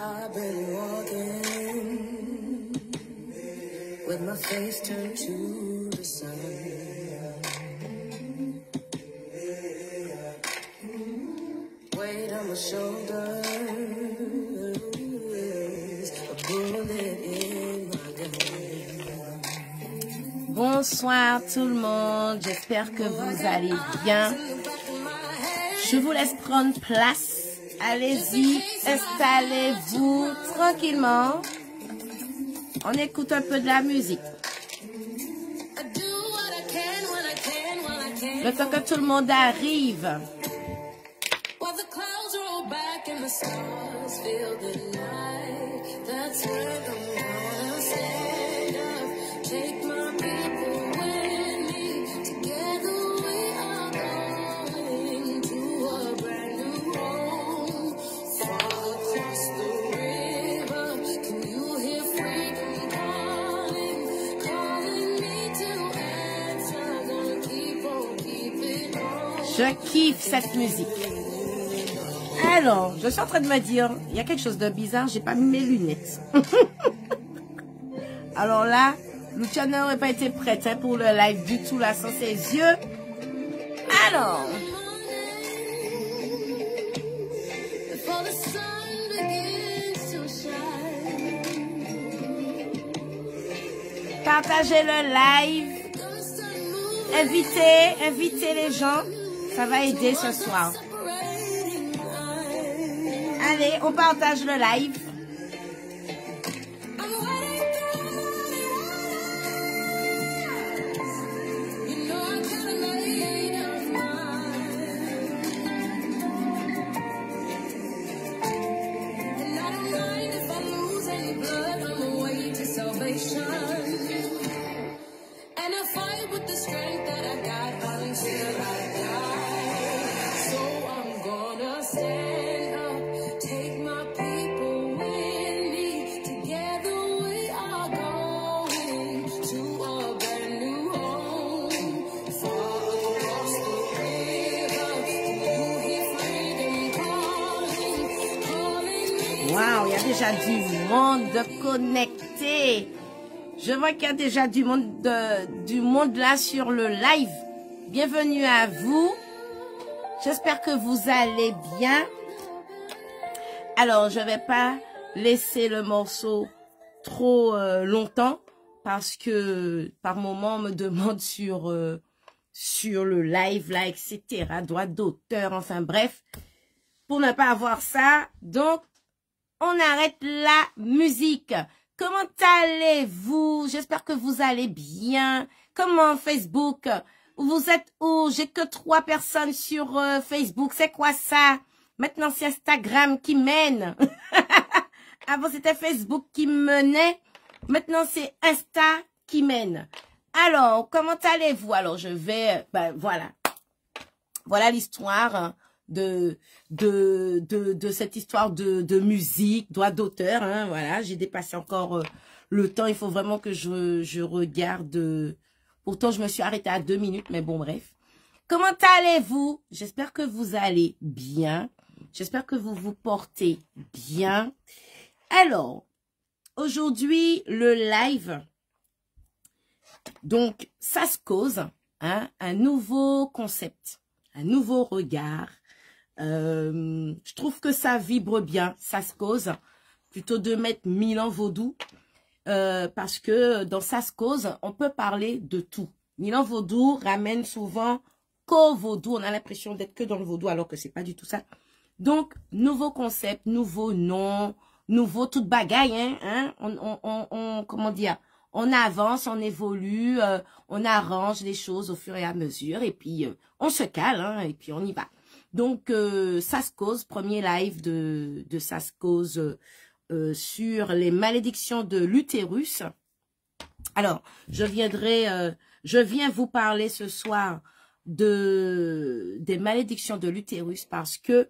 I've been walking with my face turned to the sun. Weight on my shoulders, a bullet in my gun. Bonsoir tout le monde, j'espère que vous allez bien. Je vous laisse prendre place. Allez-y, installez-vous tranquillement. On écoute un peu de la musique. Le temps que tout le monde arrive. Je kiffe cette musique. Alors, je suis en train de me dire, il y a quelque chose de bizarre, j'ai pas mis mes lunettes. Alors là, Luciana n'aurait pas été prête hein, pour le live du tout, là, sans ses yeux. Alors. Partagez le live. Invitez les gens. Ça va aider ce soir. Allez, on partage le live. Déjà du monde connecté. Je vois qu'il y a déjà du monde là sur le live. Bienvenue à vous. J'espère que vous allez bien. Alors, je vais pas laisser le morceau trop longtemps parce que par moment on me demande sur le live là, etc. Droit d'auteur, enfin bref, pour ne pas avoir ça. Donc on arrête la musique. Comment allez-vous? J'espère que vous allez bien. Comment Facebook? Vous êtes où? J'ai que 3 personnes sur Facebook. C'est quoi ça? Maintenant, c'est Instagram qui mène. Avant, c'était Facebook qui menait. Maintenant, c'est Insta qui mène. Alors, comment allez-vous? Alors, je vais... Ben, voilà. Voilà l'histoire hein, de cette histoire de musique, droit d'auteur, hein, voilà, j'ai dépassé encore le temps, il faut vraiment que je regarde, pourtant je me suis arrêtée à 2 minutes, mais bon bref. Comment allez-vous? J'espère que vous allez bien, j'espère que vous vous portez bien. Alors, aujourd'hui, le live, donc ça se cause, hein, un nouveau concept, un nouveau regard. Je trouve que ça vibre bien, ça se cause, plutôt de mettre Milan Vaudou, parce que dans ça se cause, on peut parler de tout. Milan Vaudou ramène souvent qu'au vaudou, on a l'impression d'être que dans le vaudou, alors que c'est pas du tout ça. Donc, nouveau concept, nouveau nom, nouveau toute bagaille, hein, comment dire, on avance, on évolue, on arrange les choses au fur et à mesure, et puis on se cale, hein, et puis on y va. Donc, ça se cause, premier live de ça se cause sur les malédictions de l'utérus. Alors, je viens vous parler ce soir des malédictions de l'utérus parce que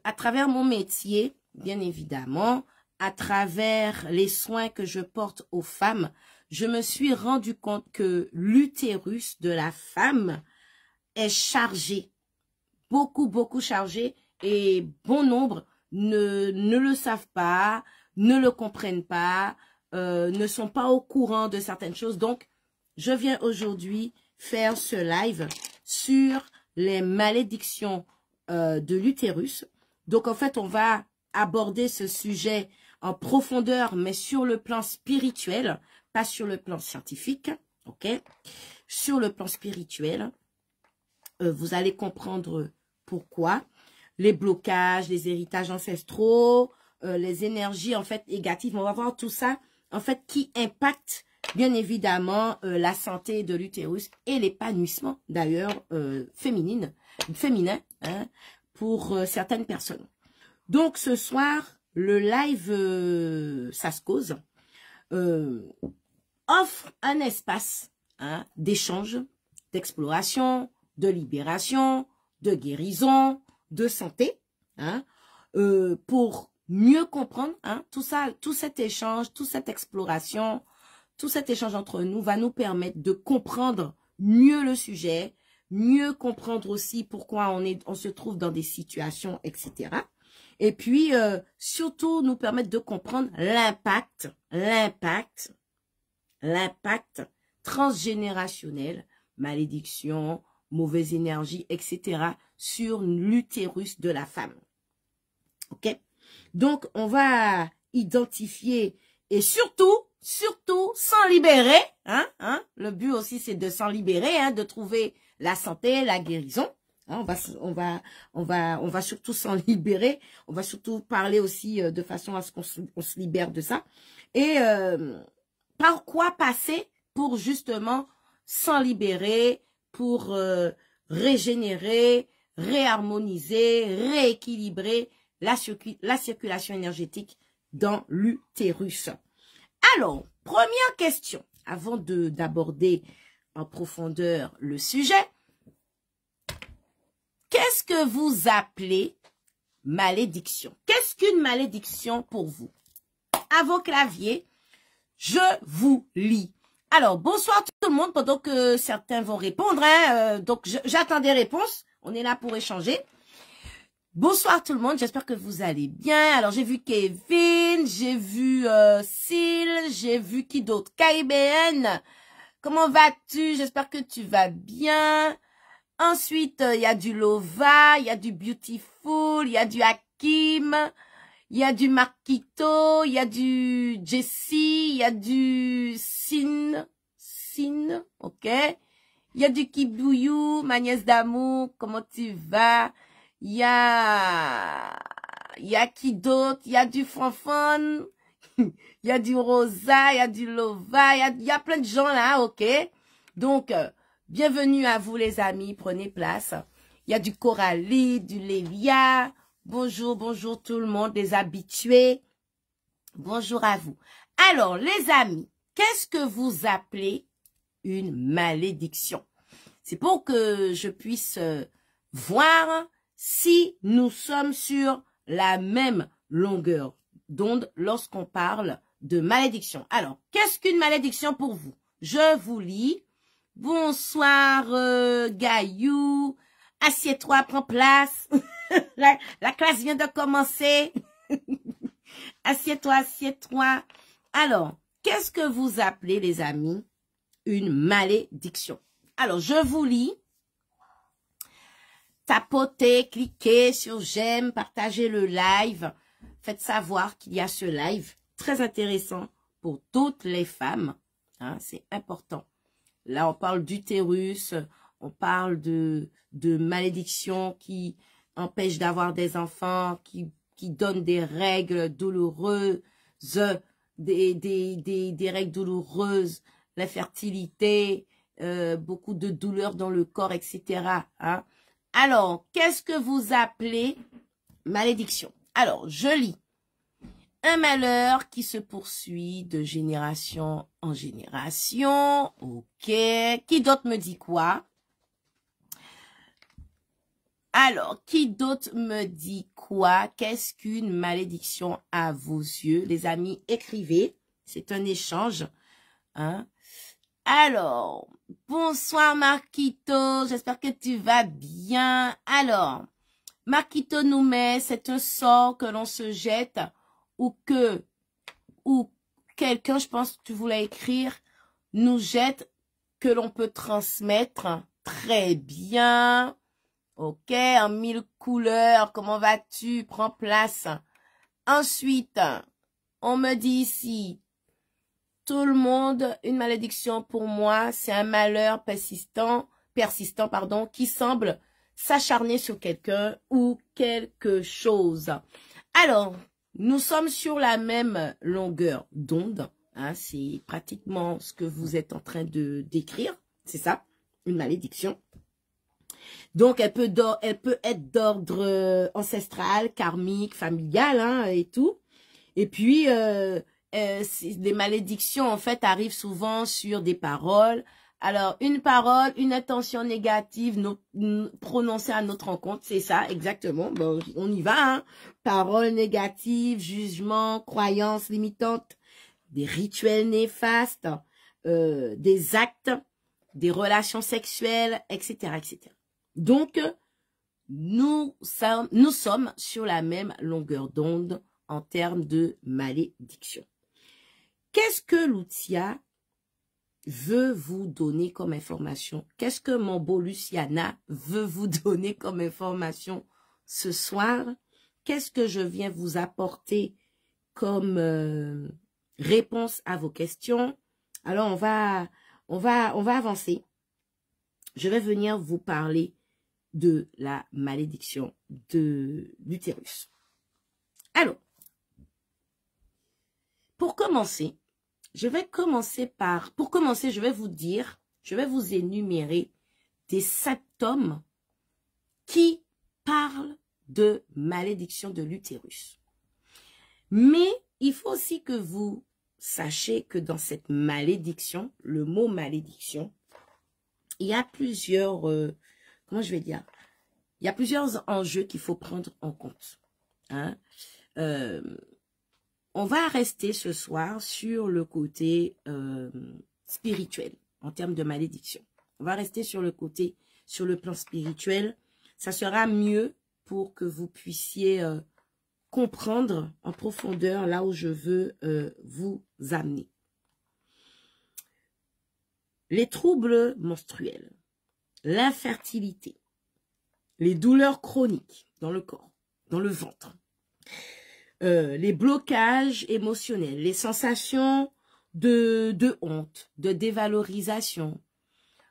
à travers mon métier, bien évidemment, à travers les soins que je porte aux femmes, je me suis rendu compte que l'utérus de la femme est chargé. Beaucoup chargé et bon nombre ne le savent pas, ne le comprennent pas, ne sont pas au courant de certaines choses. Donc, je viens aujourd'hui faire ce live sur les malédictions de l'utérus. Donc, en fait, on va aborder ce sujet en profondeur, mais sur le plan spirituel, pas sur le plan scientifique, ok? Sur le plan spirituel, vous allez comprendre pourquoi. Les blocages, les héritages ancestraux, les énergies, en fait, négatives. On va voir tout ça, en fait, qui impacte, bien évidemment, la santé de l'utérus et l'épanouissement, d'ailleurs, féminin, hein, pour certaines personnes. Donc, ce soir, le live Sascose offre un espace hein, d'échange, d'exploration, de libération, de guérison, de santé, hein, pour mieux comprendre hein, tout ça, tout cet échange, toute cette exploration, tout cet échange entre nous va nous permettre de comprendre mieux le sujet, mieux comprendre aussi pourquoi on se trouve dans des situations, etc. Et puis, surtout, nous permettre de comprendre l'impact transgénérationnel, malédiction, mauvaise énergie, etc. sur l'utérus de la femme. Ok? Donc, on va identifier et surtout, s'en libérer. Hein? Le but aussi, c'est de s'en libérer, hein, de trouver la santé, la guérison. Hein, on va surtout s'en libérer. On va surtout parler aussi de façon à ce qu'on se libère de ça. Et par quoi passer pour justement s'en libérer, pour régénérer, réharmoniser, rééquilibrer la circulation énergétique dans l'utérus. Alors, première question, avant d'aborder en profondeur le sujet. Qu'est-ce que vous appelez malédiction? Qu'est-ce qu'une malédiction pour vous? À vos claviers, je vous lis. Alors, bonsoir tout le monde, pendant que certains vont répondre. Hein, donc, j'attends des réponses. On est là pour échanger. Bonsoir tout le monde, j'espère que vous allez bien. Alors, j'ai vu Kevin, j'ai vu Syl, j'ai vu qui d'autre? KBN, comment vas-tu? J'espère que tu vas bien. Ensuite, il y a du Lova, il y a du Beautiful, il y a du Hakim, il y a du Marquito, il y a du Jessie, il y a du Sin, ok? Il y a du Kibouyou, ma nièce d'amour, comment tu vas? Il y a qui d'autre? Il y a du Fanfan, il y a du Rosa, il y a du Lova, il y a plein de gens là, ok? Donc, bienvenue à vous les amis, prenez place. Il y a du Coralie, du Lévia. Bonjour, bonjour tout le monde, les habitués. Bonjour à vous. Alors les amis, qu'est-ce que vous appelez une malédiction? C'est pour que je puisse voir si nous sommes sur la même longueur d'onde lorsqu'on parle de malédiction. Alors, qu'est-ce qu'une malédiction pour vous? Je vous lis. Bonsoir Gaillou, assieds-toi, prends place. la classe vient de commencer. Assieds-toi, assieds-toi. Alors, qu'est-ce que vous appelez les amis une malédiction? Alors, je vous lis. Tapotez, cliquez sur j'aime, partagez le live. Faites savoir qu'il y a ce live très intéressant pour toutes les femmes. Hein, c'est important. Là, on parle d'utérus, on parle de malédictions qui empêchent d'avoir des enfants, qui donnent des règles douloureuses, des règles douloureuses, l'infertilité, beaucoup de douleurs dans le corps, etc. Hein? Alors, qu'est-ce que vous appelez malédiction? Alors, je lis. Un malheur qui se poursuit de génération en génération. Ok. Qui d'autre me dit quoi? Alors, qui d'autre me dit quoi? Qu'est-ce qu'une malédiction à vos yeux? Les amis, écrivez. C'est un échange. Hein? Alors, bonsoir Marquito. J'espère que tu vas bien. Alors, Makitonume, c'est un sort que l'on se jette ou quelqu'un, je pense que tu voulais écrire, nous jette, que l'on peut transmettre. Très bien. Ok, en 1000 couleurs, comment vas-tu? Prends place. Ensuite, on me dit ici, tout le monde, une malédiction pour moi, c'est un malheur persistant, pardon, qui semble s'acharner sur quelqu'un ou quelque chose. Alors, nous sommes sur la même longueur d'onde. Hein, c'est pratiquement ce que vous êtes en train de décrire. C'est ça, une malédiction. Donc, elle peut être d'ordre ancestral, karmique, familial, hein, et tout. Et puis, les malédictions, en fait, arrivent souvent sur des paroles. Alors, une parole, une intention négative prononcée à notre rencontre, c'est ça, exactement. Bon, on y va, hein. Paroles négatives, jugements, croyances limitantes, des rituels néfastes, des actes, des relations sexuelles, etc., etc. Donc, nous sommes sur la même longueur d'onde en termes de malédiction. Qu'est-ce que l'Outia veut vous donner comme information? Qu'est-ce que mon beau Luciana veut vous donner comme information ce soir? Qu'est-ce que je viens vous apporter comme réponse à vos questions? Alors, on va avancer. Je vais venir vous parler de la malédiction de l'utérus. Alors, pour commencer, je vais vous énumérer des symptômes qui parlent de malédiction de l'utérus. Mais il faut aussi que vous sachiez que dans cette malédiction, le mot malédiction, il y a plusieurs, comment je vais dire, il y a plusieurs enjeux qu'il faut prendre en compte. Hein? On va rester ce soir sur le côté spirituel, en termes de malédiction. On va rester sur le plan spirituel. Ça sera mieux pour que vous puissiez comprendre en profondeur là où je veux vous amener. Les troubles menstruels, l'infertilité, les douleurs chroniques dans le corps, dans le ventre, les blocages émotionnels, les sensations de honte, de dévalorisation,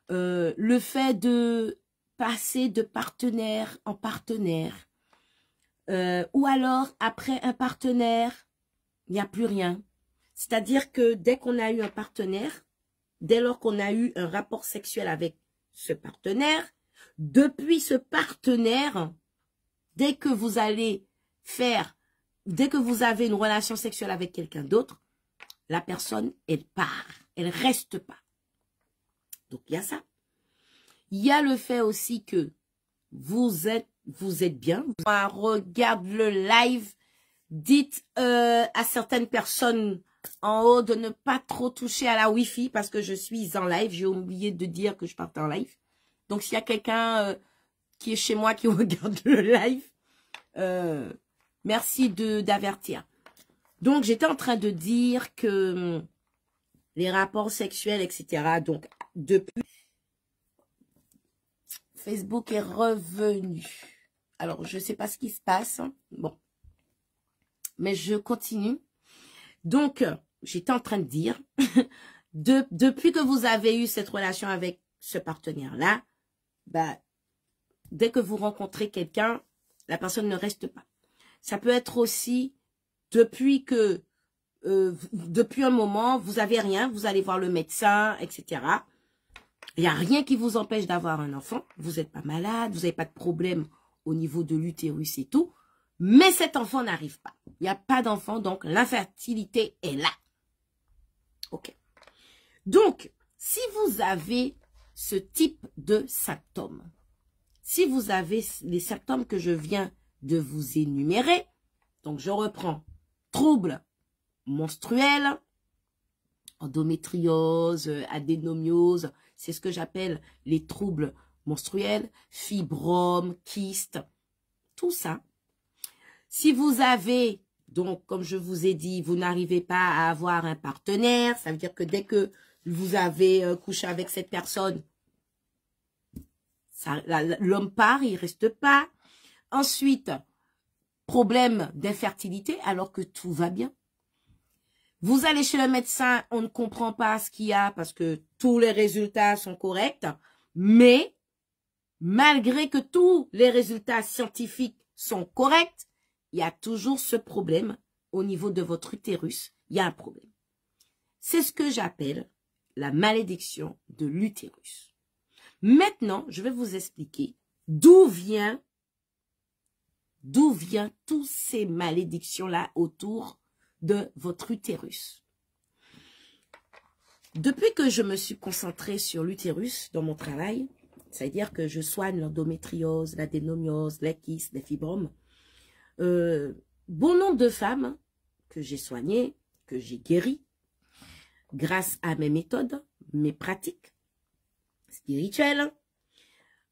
le fait de passer de partenaire en partenaire, ou alors après un partenaire, il n'y a plus rien. C'est-à-dire que dès qu'on a eu un partenaire, dès lors qu'on a eu un rapport sexuel avec ce partenaire, depuis ce partenaire, dès que vous avez une relation sexuelle avec quelqu'un d'autre, la personne, elle part, elle reste pas. Donc, il y a ça. Il y a le fait aussi que vous êtes bien. Regarde le live, dites à certaines personnes en haut de ne pas trop toucher à la Wi-Fi parce que je suis en live. J'ai oublié de dire que je partais en live. Donc, s'il y a quelqu'un qui est chez moi qui regarde le live, merci d'avertir. Donc, j'étais en train de dire que les rapports sexuels, etc. Donc, depuis, Facebook est revenu. Alors, je ne sais pas ce qui se passe. Bon. Mais je continue. Donc, j'étais en train de dire, depuis que vous avez eu cette relation avec ce partenaire-là, bah, dès que vous rencontrez quelqu'un, la personne ne reste pas. Ça peut être aussi depuis un moment, vous avez rien, vous allez voir le médecin, etc. Il n'y a rien qui vous empêche d'avoir un enfant. Vous n'êtes pas malade, vous n'avez pas de problème au niveau de l'utérus et tout. Mais cet enfant n'arrive pas. Il n'y a pas d'enfant, donc l'infertilité est là. Ok. Donc, si vous avez ce type de symptômes, si vous avez les symptômes que je viens de vous énumérer, donc je reprends troubles menstruels, endométriose, adénomiose, c'est ce que j'appelle les troubles menstruels, fibromes, kystes, tout ça. Si vous avez, donc, comme je vous ai dit, vous n'arrivez pas à avoir un partenaire, ça veut dire que dès que vous avez couché avec cette personne, l'homme part, il reste pas. Ensuite, problème d'infertilité alors que tout va bien. Vous allez chez le médecin, on ne comprend pas ce qu'il y a parce que tous les résultats sont corrects, mais malgré que tous les résultats scientifiques sont corrects, il y a toujours ce problème au niveau de votre utérus. Il y a un problème. C'est ce que j'appelle la malédiction de l'utérus. Maintenant, je vais vous expliquer d'où viennent toutes ces malédictions-là autour de votre utérus. Depuis que je me suis concentrée sur l'utérus dans mon travail, c'est-à-dire que je soigne l'endométriose, l'adénomiose, les kystes, les fibromes, bon nombre de femmes que j'ai soignées, que j'ai guéries, grâce à mes méthodes, mes pratiques spirituelles,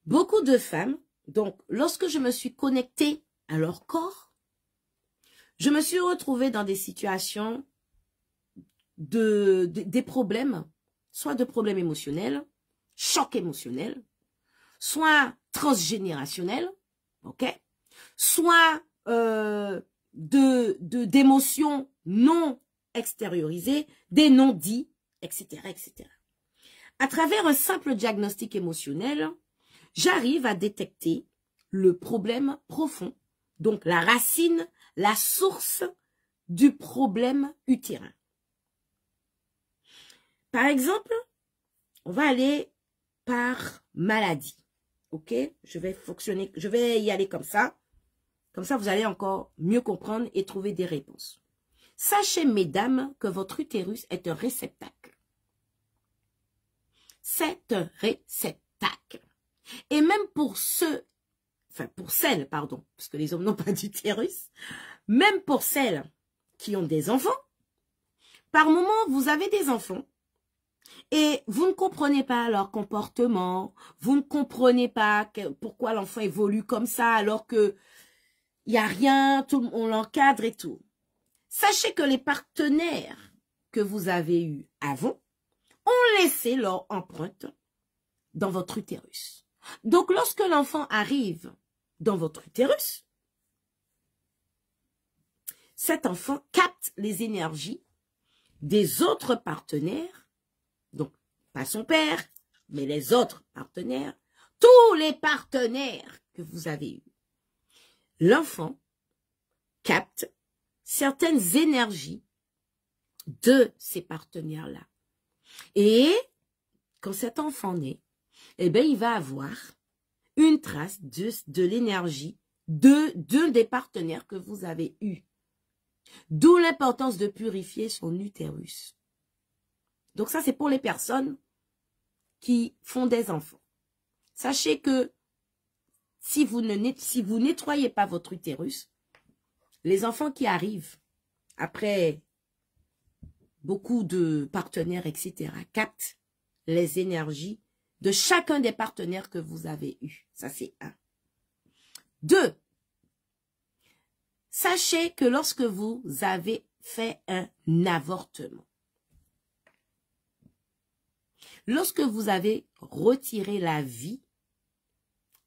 beaucoup de femmes, donc lorsque je me suis connectée à leur corps, je me suis retrouvée dans des situations des problèmes, soit de problèmes émotionnels, choc émotionnel, soit transgénérationnels, ok, soit d'émotions non extériorisées, des non-dits, etc., etc. À travers un simple diagnostic émotionnel, j'arrive à détecter le problème profond, donc la racine, la source du problème utérin. Par exemple, on va aller par maladie. Ok? Je vais y aller comme ça. Comme ça, vous allez encore mieux comprendre et trouver des réponses. Sachez, mesdames, que votre utérus est un réceptacle. C'est un réceptacle. Et même pour celles, pardon, parce que les hommes n'ont pas d'utérus, même pour celles qui ont des enfants, par moment, vous avez des enfants et vous ne comprenez pas leur comportement, vous ne comprenez pas pourquoi l'enfant évolue comme ça alors que il n'y a rien, on l'encadre et tout. Sachez que les partenaires que vous avez eus avant ont laissé leur empreinte dans votre utérus. Donc, lorsque l'enfant arrive dans votre utérus, cet enfant capte les énergies des autres partenaires, donc pas son père, mais les autres partenaires, tous les partenaires que vous avez eus. L'enfant capte certaines énergies de ces partenaires-là. Et quand cet enfant naît, eh bien, il va avoir une trace de l'énergie d'un des partenaires que vous avez eu. D'où l'importance de purifier son utérus. Donc ça, c'est pour les personnes qui font des enfants. Sachez que si vous nettoyez pas votre utérus, les enfants qui arrivent après beaucoup de partenaires, etc., captent les énergies de chacun des partenaires que vous avez eus. Ça, c'est 1. 2. Sachez que lorsque vous avez fait un avortement, lorsque vous avez retiré la vie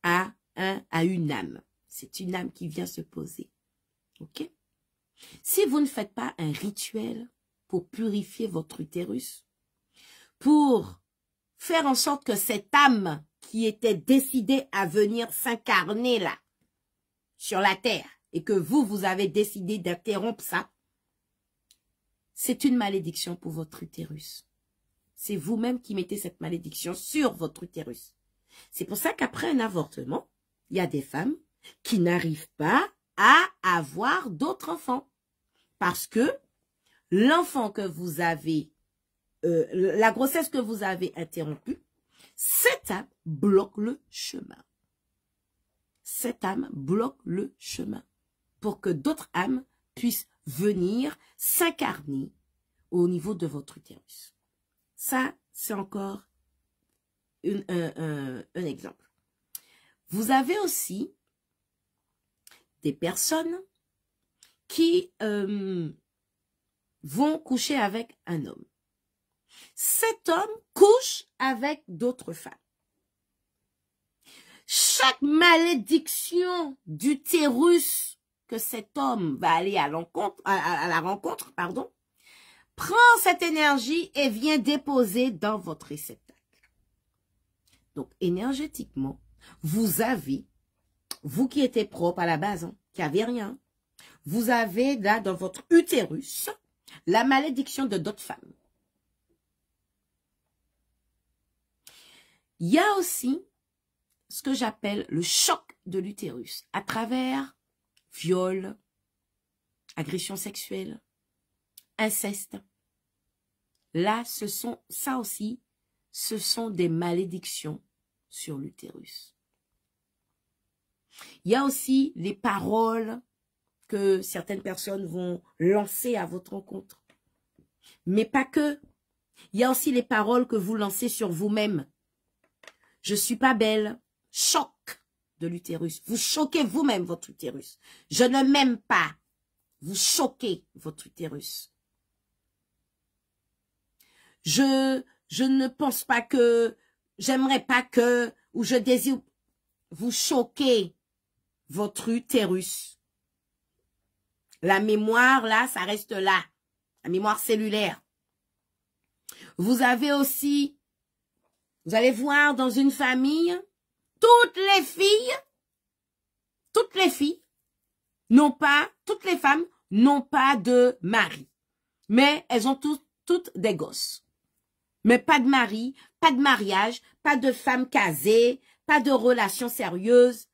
à une âme, c'est une âme qui vient se poser. Ok? Si vous ne faites pas un rituel pour purifier votre utérus, pour faire en sorte que cette âme qui était décidée à venir s'incarner là, sur la terre, et que vous avez décidé d'interrompre ça, c'est une malédiction pour votre utérus. C'est vous-même qui mettez cette malédiction sur votre utérus. C'est pour ça qu'après un avortement, il y a des femmes qui n'arrivent pas à avoir d'autres enfants. Parce que l'enfant que vous avez, la grossesse que vous avez interrompue, cette âme bloque le chemin. Cette âme bloque le chemin pour que d'autres âmes puissent venir s'incarner au niveau de votre utérus. Ça, c'est encore un exemple. Vous avez aussi des personnes qui vont coucher avec un homme. Cet homme couche avec d'autres femmes. Chaque malédiction d'utérus que cet homme va aller à la rencontre, prend cette énergie et vient déposer dans votre réceptacle. Donc, énergétiquement, vous avez, vous qui étiez propre à la base, qui n'avez rien, vous avez là dans votre utérus la malédiction de d'autres femmes. Il y a aussi ce que j'appelle le choc de l'utérus à travers viol, agression sexuelle, inceste. Là, ça aussi, ce sont des malédictions sur l'utérus. Il y a aussi les paroles que certaines personnes vont lancer à votre rencontre. Mais pas que. Il y a aussi les paroles que vous lancez sur vous-même. Je suis pas belle. Choc de l'utérus. Vous choquez vous-même votre utérus. Je ne m'aime pas. Vous choquez votre utérus. Je ne pense pas que, j'aimerais pas que, ou je désire. Vous choquez votre utérus. La mémoire, là, ça reste là. La mémoire cellulaire. Vous avez aussi, vous allez voir dans une famille, toutes les filles n'ont pas, toutes les femmes n'ont pas de mari. Mais elles ont toutes des gosses. Mais pas de mari, pas de mariage, pas de femme casée, pas de relation sérieuse.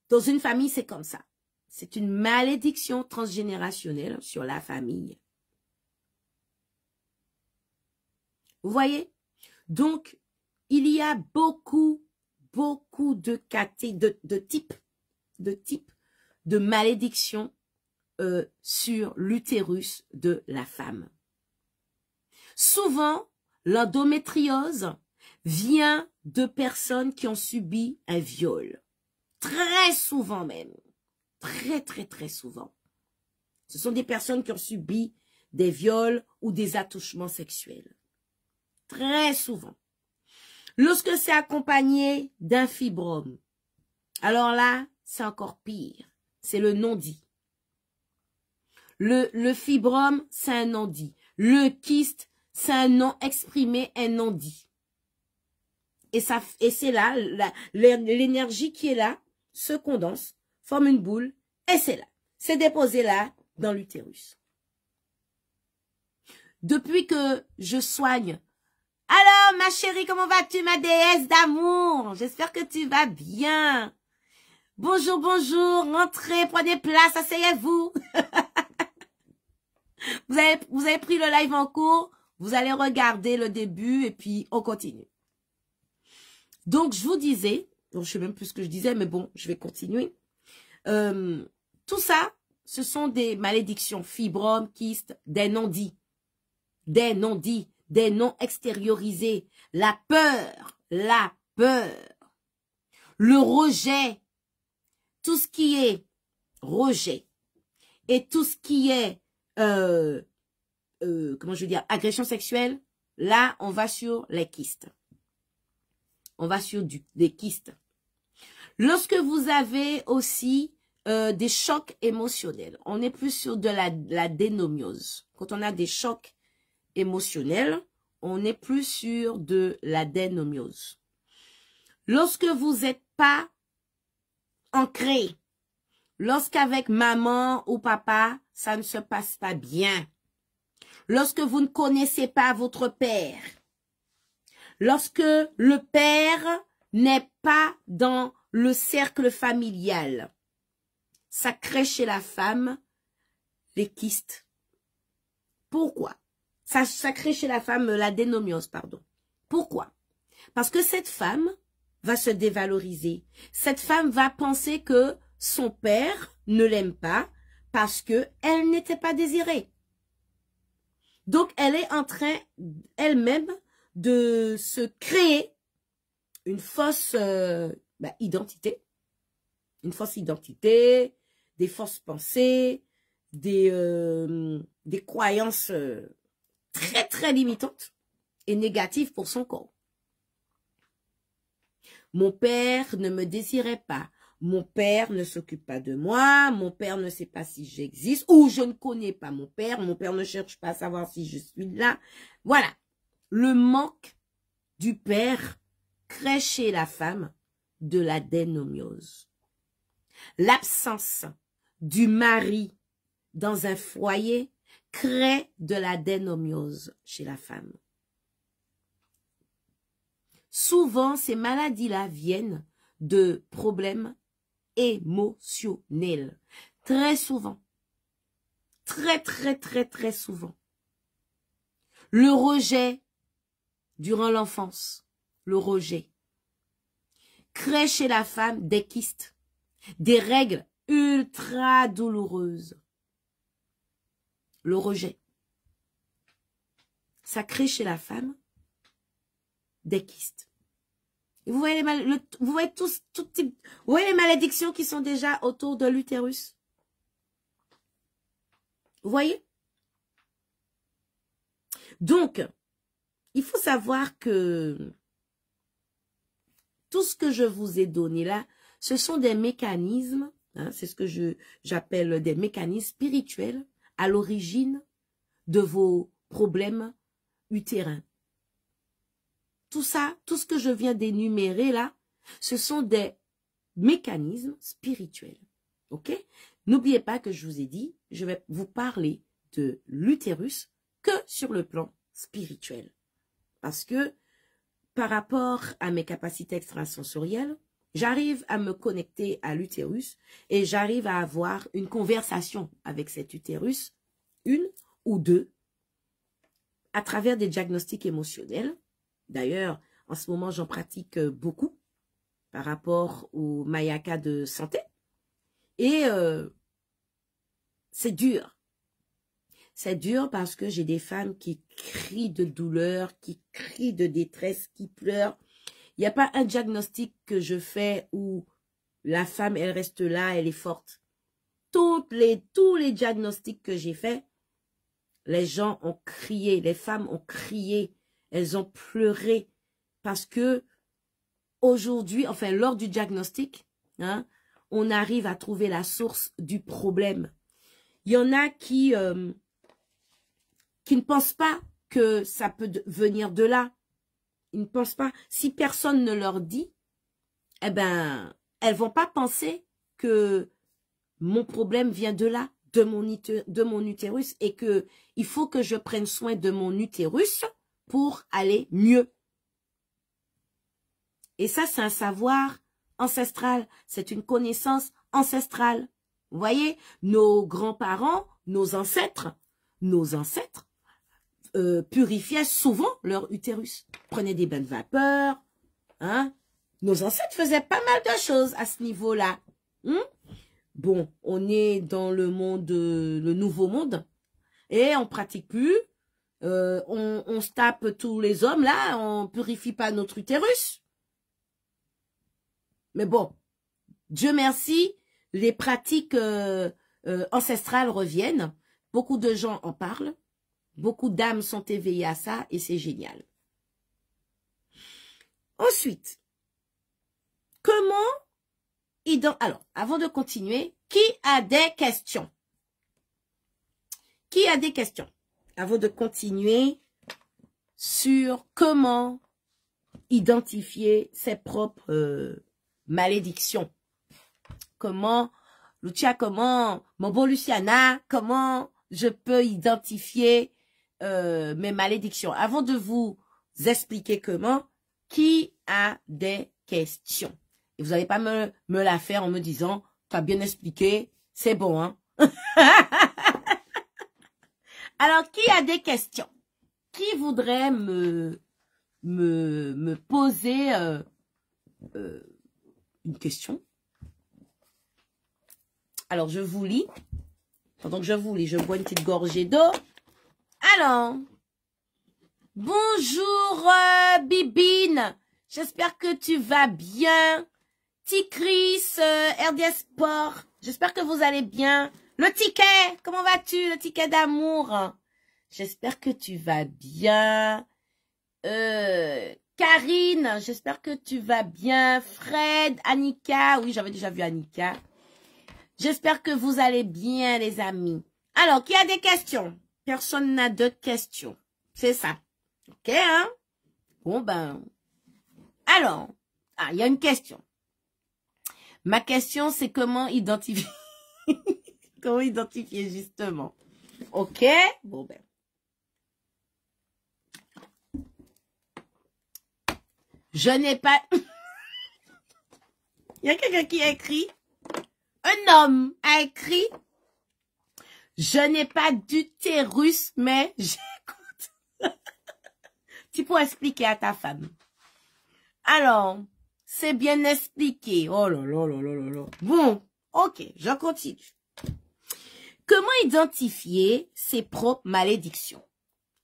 Dans une famille, c'est comme ça. C'est une malédiction transgénérationnelle sur la famille. Vous voyez? Donc, il y a beaucoup de types de malédictions sur l'utérus de la femme. Souvent, l'endométriose vient de personnes qui ont subi un viol. Très souvent même. Très souvent. Ce sont des personnes qui ont subi des viols ou des attouchements sexuels. Très souvent. Lorsque c'est accompagné d'un fibrome, alors là, c'est encore pire. C'est le non-dit. Le fibrome, c'est un non-dit. Le kyste, c'est un non exprimé, un non-dit. Et c'est là, l'énergie qui est là se condense, forme une boule, et c'est là. C'est déposé là, dans l'utérus. Depuis que je soigne, alors ma chérie, comment vas-tu, ma déesse d'amour? J'espère que tu vas bien. Bonjour, rentrez, prenez place, asseyez-vous. Vous avez pris le live en cours, vous allez regarder le début et puis on continue. Donc, je vous disais, je ne sais même plus ce que je disais, mais bon, je vais continuer. Tout ça, ce sont des malédictions, fibromes, kystes, des non-dits, des non extériorisés, la peur, le rejet, tout ce qui est rejet et tout ce qui est, comment je veux dire, agression sexuelle, là, on va sur les kystes. On va sur des kystes. Lorsque vous avez aussi des chocs émotionnels, on est plus sur de la dénomiose. Quand on a des chocs émotionnels, on est plus sur de la dénomiose. Lorsque vous n'êtes pas ancré, lorsqu'avec maman ou papa, ça ne se passe pas bien, lorsque vous ne connaissez pas votre père, lorsque le père n'est pas dans le cercle familial, ça crée chez la femme les kystes. Pourquoi? Ça crée chez la femme la dénomiose, pardon. Pourquoi? Parce que cette femme va se dévaloriser. Cette femme va penser que son père ne l'aime pas parce que elle n'était pas désirée. Donc, elle est en train, elle-même, de se créer une fausse identité. Une fausse identité, des fausses pensées, des croyances très, très limitantes et négatives pour son corps. Mon père ne me désirait pas. Mon père ne s'occupe pas de moi. Mon père ne sait pas si j'existe. Ou je ne connais pas mon père. Mon père ne cherche pas à savoir si je suis là. Voilà. Le manque du père crée chez la femme de l'adénomiose. L'absence du mari dans un foyer crée de l'adénomiose chez la femme. Souvent, ces maladies-là viennent de problèmes émotionnels. Très souvent. Très, très, très, très souvent. Le rejet durant l'enfance, le rejet, crée chez la femme des kystes, des règles ultra douloureuses. Le rejet. Ça crée chez la femme des kystes. Et vous voyez les malédictions qui sont déjà autour de l'utérus. Vous voyez? Donc, il faut savoir que tout ce que je vous ai donné là, ce sont des mécanismes, hein, c'est ce que j'appelle des mécanismes spirituels à l'origine de vos problèmes utérins. Tout ça, tout ce que je viens d'énumérer là, ce sont des mécanismes spirituels. Ok? N'oubliez pas que je vous ai dit, je vais vous parler de l'utérus que sur le plan spirituel. Parce que par rapport à mes capacités extrasensorielles, j'arrive à me connecter à l'utérus et j'arrive à avoir une conversation avec cet utérus, une ou deux, à travers des diagnostics émotionnels. D'ailleurs, en ce moment, j'en pratique beaucoup par rapport au Mayaka de santé. Et c'est dur. C'est dur parce que j'ai des femmes qui crient de douleur, qui crient de détresse, qui pleurent. Il n'y a pas un diagnostic que je fais où la femme, elle reste là, elle est forte. Tous les diagnostics que j'ai faits, les gens ont crié, les femmes ont crié, elles ont pleuré parce que aujourd'hui, enfin lors du diagnostic, hein, on arrive à trouver la source du problème. Il y en a qui ne pensent pas que ça peut venir de là. Ils ne pensent pas. Si personne ne leur dit, eh ben, elles vont pas penser que mon problème vient de là, de mon utérus, et que il faut que je prenne soin de mon utérus pour aller mieux. Et ça, c'est un savoir ancestral. C'est une connaissance ancestrale. Vous voyez, nos grands-parents, nos ancêtres purifiaient souvent leur utérus. Prenaient des bains de vapeur. Hein? Nos ancêtres faisaient pas mal de choses à ce niveau-là. Bon, on est dans le monde, le nouveau monde. Et on pratique plus. On se tape tous les hommes, là. On purifie pas notre utérus. Mais bon, Dieu merci, les pratiques ancestrales reviennent. Beaucoup de gens en parlent. Beaucoup d'âmes sont éveillées à ça et c'est génial. Ensuite, alors, avant de continuer, qui a des questions? Qui a des questions? Avant de continuer sur comment identifier ses propres malédictions. Comment, Lucia, comment, mon bon Luciana, comment je peux identifier mes malédictions? Avant de vous expliquer comment, qui a des questions? Et vous n'allez pas me la faire en me disant, tu as bien expliqué, c'est bon, hein? Alors, qui a des questions? Qui voudrait me poser une question? Alors, je vous lis. Pendant que je vous lis, je bois une petite gorgée d'eau. Alors, bonjour Bibine. J'espère que tu vas bien. Ticris, RDS Sport. J'espère que vous allez bien. Le ticket, comment vas-tu? Le ticket d'amour. J'espère que tu vas bien. Karine, j'espère que tu vas bien. Fred, Annika, oui, j'avais déjà vu Annika. J'espère que vous allez bien, les amis. Alors, qui a des questions? Personne n'a d'autres questions. C'est ça. Ok, hein? Bon, ben. Alors, il y a une question. Ma question, c'est comment identifier... comment identifier, justement. Ok? Bon, ben. Je n'ai pas... Il y a quelqu'un qui a écrit. Un homme a écrit. Je n'ai pas d'utérus, mais j'écoute. Tu peux expliquer à ta femme. Alors, c'est bien expliqué. Oh là là là là là là. Bon, ok, je continue. Comment identifier ses propres malédictions?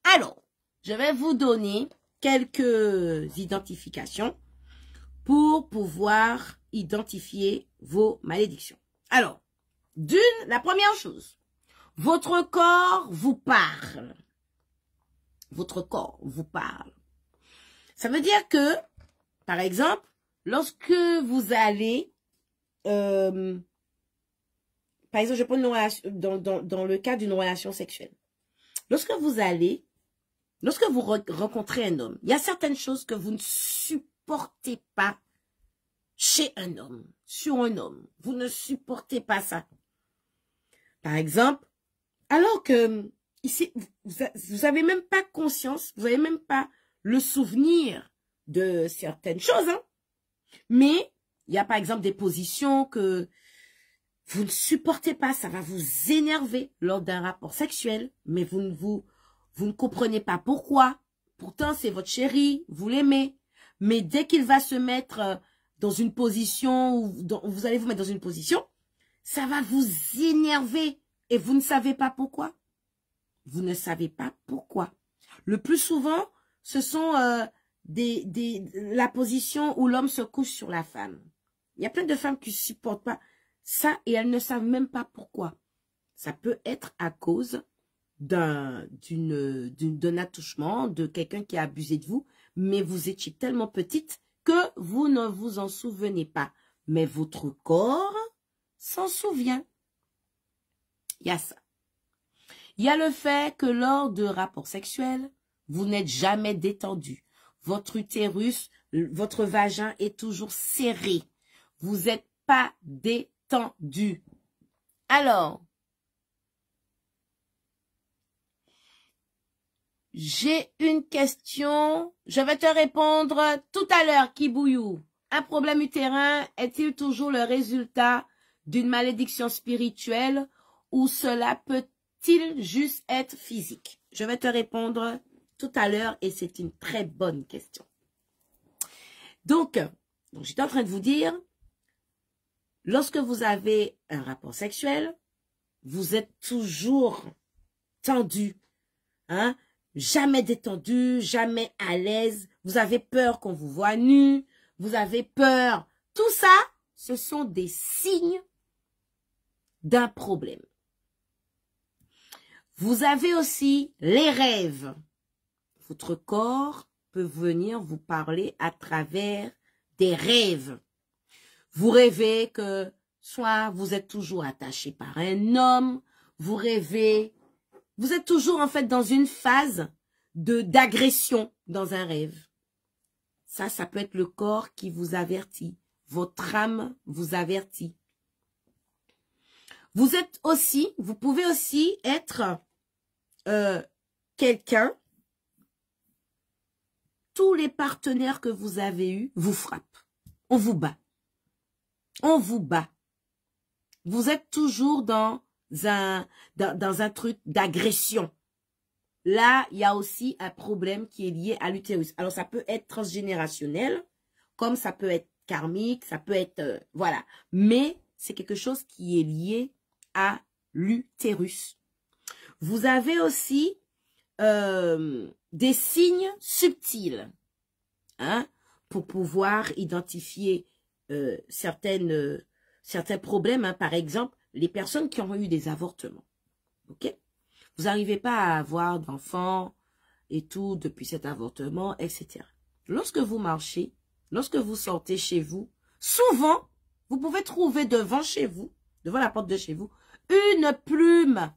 Alors, je vais vous donner quelques identifications pour pouvoir identifier vos malédictions. Alors, la première chose, votre corps vous parle. Votre corps vous parle. Ça veut dire que, par exemple, lorsque vous allez, par exemple, je prends une relation, dans le cas d'une relation sexuelle. Lorsque vous rencontrez un homme, il y a certaines choses que vous ne supportez pas chez un homme, sur un homme. Vous ne supportez pas ça. Par exemple, alors que ici, vous avez même pas conscience, vous n'avez même pas le souvenir de certaines choses, hein. Mais il y a par exemple des positions que vous ne supportez pas, ça va vous énerver lors d'un rapport sexuel, mais vous ne comprenez pas pourquoi. Pourtant, c'est votre chéri, vous l'aimez. Mais dès qu'il va se mettre dans une position, où vous allez vous mettre dans une position, ça va vous énerver et vous ne savez pas pourquoi. Vous ne savez pas pourquoi. Le plus souvent, ce sont la position où l'homme se couche sur la femme. Il y a plein de femmes qui ne supportent pas ça et elles ne savent même pas pourquoi. Ça peut être à cause d'un attouchement, de quelqu'un qui a abusé de vous, mais vous étiez tellement petite que vous ne vous en souvenez pas. Mais votre corps s'en souvient. Il y a ça. Il y a le fait que lors de rapports sexuels, vous n'êtes jamais détendu. Votre utérus, votre vagin est toujours serré. Vous n'êtes pas détendu. Alors, j'ai une question. Je vais te répondre tout à l'heure, Kibouyou. Un problème utérin est-il toujours le résultat d'une malédiction spirituelle ou cela peut-il juste être physique? Je vais te répondre tout à l'heure et c'est une très bonne question. Donc j'étais en train de vous dire, lorsque vous avez un rapport sexuel, vous êtes toujours tendu, hein? Jamais détendu, jamais à l'aise. Vous avez peur qu'on vous voit nu, vous avez peur. Tout ça, ce sont des signes d'un problème. Vous avez aussi les rêves. Votre corps peut venir vous parler à travers des rêves. Vous rêvez que soit vous êtes toujours attaché par un homme, vous rêvez, vous êtes toujours en fait dans une phase d'agression dans un rêve. Ça peut être le corps qui vous avertit. Votre âme vous avertit. Vous pouvez aussi être quelqu'un, tous les partenaires que vous avez eus vous frappent. On vous bat. On vous bat. Vous êtes toujours dans un truc d'agression. Là, il y a aussi un problème qui est lié à l'utérus. Alors, ça peut être transgénérationnel, comme ça peut être karmique, ça peut être... voilà. Mais c'est quelque chose qui est lié à l'utérus. Vous avez aussi des signes subtils, hein, pour pouvoir identifier certains problèmes. Hein. Par exemple, les personnes qui ont eu des avortements. Ok? Vous n'arrivez pas à avoir d'enfants et tout depuis cet avortement, etc. Lorsque vous marchez, lorsque vous sortez chez vous, souvent, vous pouvez trouver devant chez vous, devant la porte de chez vous, une plume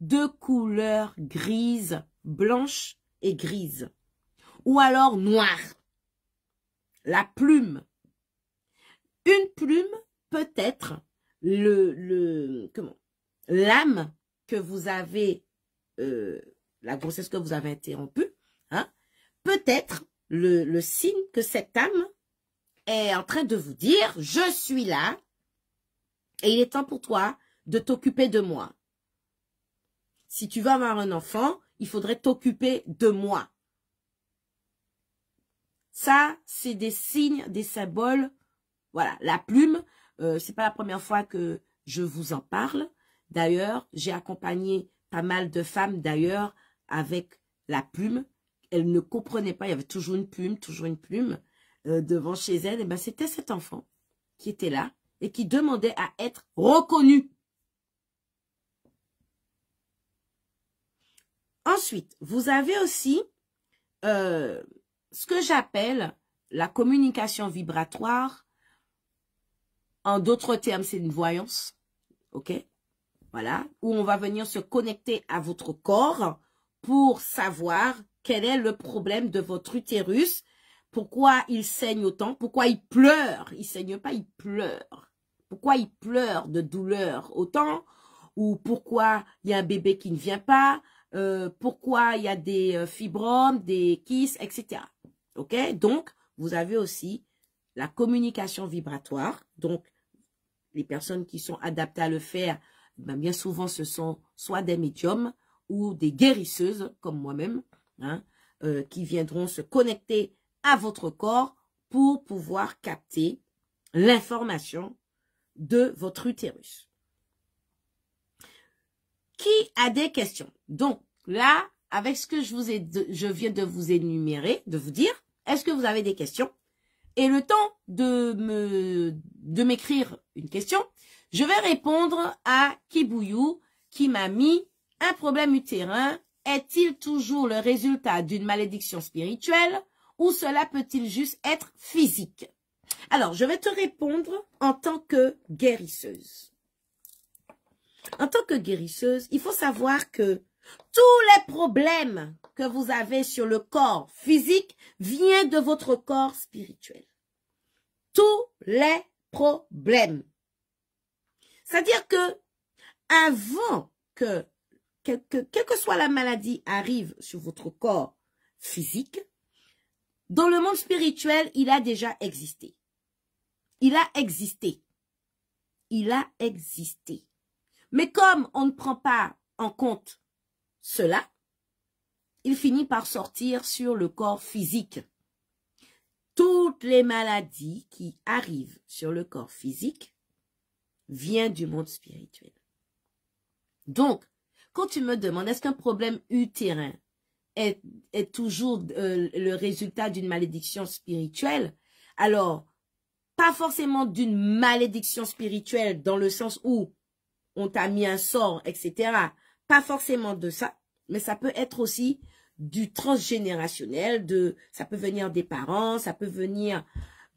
de couleur grise, blanche et grise. Ou alors noire. La plume. Une plume peut être l'âme que vous avez, la grossesse que vous avez interrompue, hein, peut être le signe que cette âme est en train de vous dire, je suis là et il est temps pour toi de t'occuper de moi. Si tu veux avoir un enfant, il faudrait t'occuper de moi. Ça, c'est des signes, des symboles. Voilà, la plume, c'est pas la première fois que je vous en parle. D'ailleurs, j'ai accompagné pas mal de femmes, d'ailleurs, avec la plume. Elles ne comprenaient pas, il y avait toujours une plume devant chez elles. Et ben, c'était cet enfant qui était là et qui demandait à être reconnu. Ensuite, vous avez aussi ce que j'appelle la communication vibratoire. En d'autres termes, c'est une voyance. OK? Voilà. Où on va venir se connecter à votre corps pour savoir quel est le problème de votre utérus. Pourquoi il saigne autant? Pourquoi il pleure? Il saigne pas, il pleure. Pourquoi il pleure de douleur autant? Ou pourquoi il y a un bébé qui ne vient pas? Pourquoi il y a des fibromes, des kystes, etc. OK? Donc, vous avez aussi la communication vibratoire. Donc, les personnes qui sont adaptées à le faire, ben bien souvent, ce sont soit des médiums ou des guérisseuses, comme moi-même, hein, qui viendront se connecter à votre corps pour pouvoir capter l'information de votre utérus. Qui a des questions? Donc, là, avec ce que je viens de vous énumérer, de vous dire, est-ce que vous avez des questions? Et le temps de m'écrire une question, je vais répondre à Kibouyou qui m'a mis un problème utérin. Est-il toujours le résultat d'une malédiction spirituelle ou cela peut-il juste être physique? Alors, je vais te répondre en tant que guérisseuse. En tant que guérisseuse, il faut savoir que tous les problèmes que vous avez sur le corps physique viennent de votre corps spirituel. Tous les problèmes. C'est-à-dire que avant que quelle que soit la maladie arrive sur votre corps physique, dans le monde spirituel, il a déjà existé. Il a existé. Il a existé. Mais comme on ne prend pas en compte cela, il finit par sortir sur le corps physique. Toutes les maladies qui arrivent sur le corps physique viennent du monde spirituel. Donc, quand tu me demandes, est-ce qu'un problème utérin est toujours le résultat d'une malédiction spirituelle? Alors, pas forcément d'une malédiction spirituelle dans le sens où on t'a mis un sort, etc. Pas forcément de ça, mais ça peut être aussi du transgénérationnel, ça peut venir des parents, ça peut venir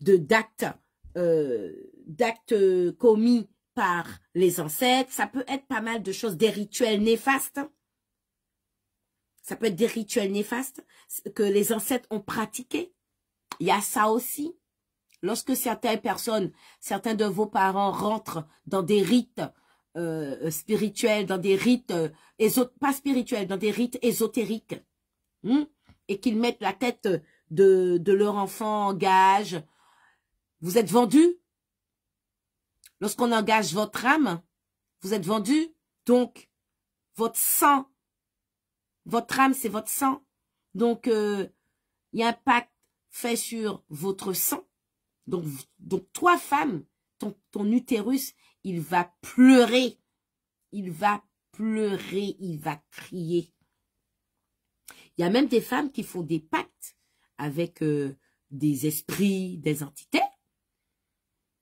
d'actes commis par les ancêtres, ça peut être pas mal de choses, des rituels néfastes. Ça peut être des rituels néfastes que les ancêtres ont pratiqués. Il y a ça aussi. Lorsque certaines personnes, certains de vos parents rentrent dans des rites spirituels, dans des rites pas spirituels, dans des rites ésotériques, et qu'ils mettent la tête de leur enfant en gage, vous êtes vendu. Lorsqu'on engage votre âme, vous êtes vendu. Donc, votre sang, votre âme, c'est votre sang. Donc, il y a un pacte fait sur votre sang. Donc toi, femme, ton utérus, il va pleurer. Il va pleurer, il va crier. Il y a même des femmes qui font des pactes avec des esprits, des entités.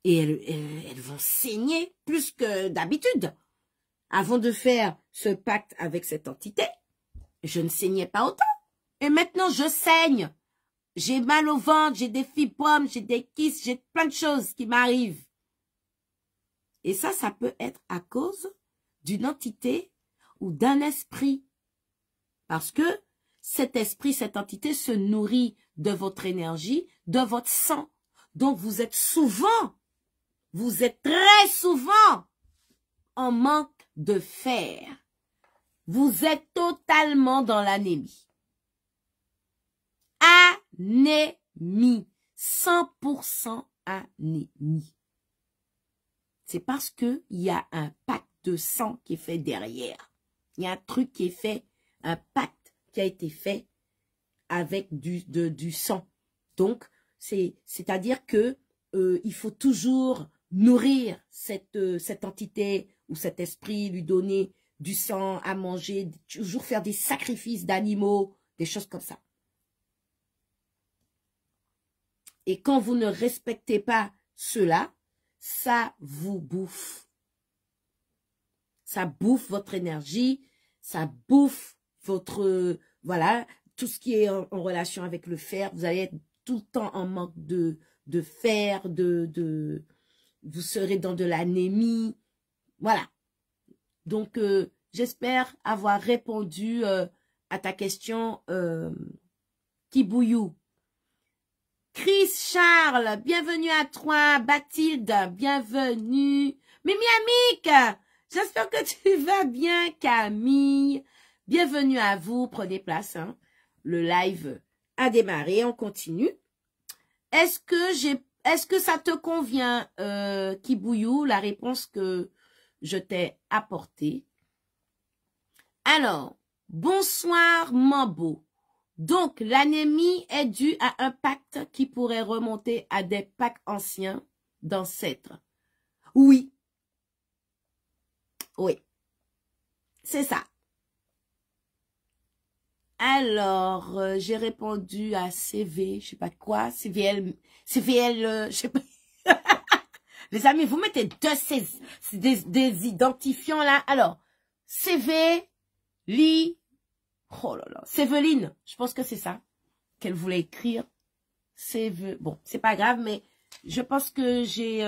Et elles vont saigner plus que d'habitude. Avant de faire ce pacte avec cette entité, je ne saignais pas autant. Et maintenant, je saigne. J'ai mal au ventre, j'ai des fibromes, j'ai des kystes, j'ai plein de choses qui m'arrivent. Et ça peut être à cause d'une entité ou d'un esprit. Parce que cet esprit, cette entité se nourrit de votre énergie, de votre sang. Donc, vous êtes très souvent en manque de fer. Vous êtes totalement dans l'anémie. Anémie. 100% anémie. C'est parce que il y a un pacte de sang qui est fait derrière. Il y a un truc qui est fait, un pacte qui a été fait avec du sang. Donc, c'est-à-dire que il faut toujours nourrir cette entité ou cet esprit, lui donner du sang à manger, toujours faire des sacrifices d'animaux, des choses comme ça. Et quand vous ne respectez pas cela, ça vous bouffe. Ça bouffe votre énergie, ça bouffe votre, voilà, tout ce qui est en relation avec le fer. Vous allez être tout le temps en manque de fer, vous serez dans de l'anémie. Voilà. Donc, j'espère avoir répondu à ta question, Kibouyou. Chris Charles, bienvenue à toi. Bathilde, bienvenue. Mimi Amique, j'espère que tu vas bien, Camille. Bienvenue à vous, prenez place. Hein. Le live a démarré, on continue. Est-ce que ça te convient, Kibouyou, la réponse que je t'ai apportée? Alors, bonsoir Mambo. Donc, l'anémie est due à un pacte qui pourrait remonter à des pactes anciens d'ancêtres. Oui. Oui. C'est ça. Alors, j'ai répondu à CV, je sais pas quoi, CVL, je sais pas. Les amis, vous mettez des identifiants là. Alors, CV, oh là là, Séveline, je pense que c'est ça qu'elle voulait écrire. Bon, c'est pas grave, mais je pense que j'ai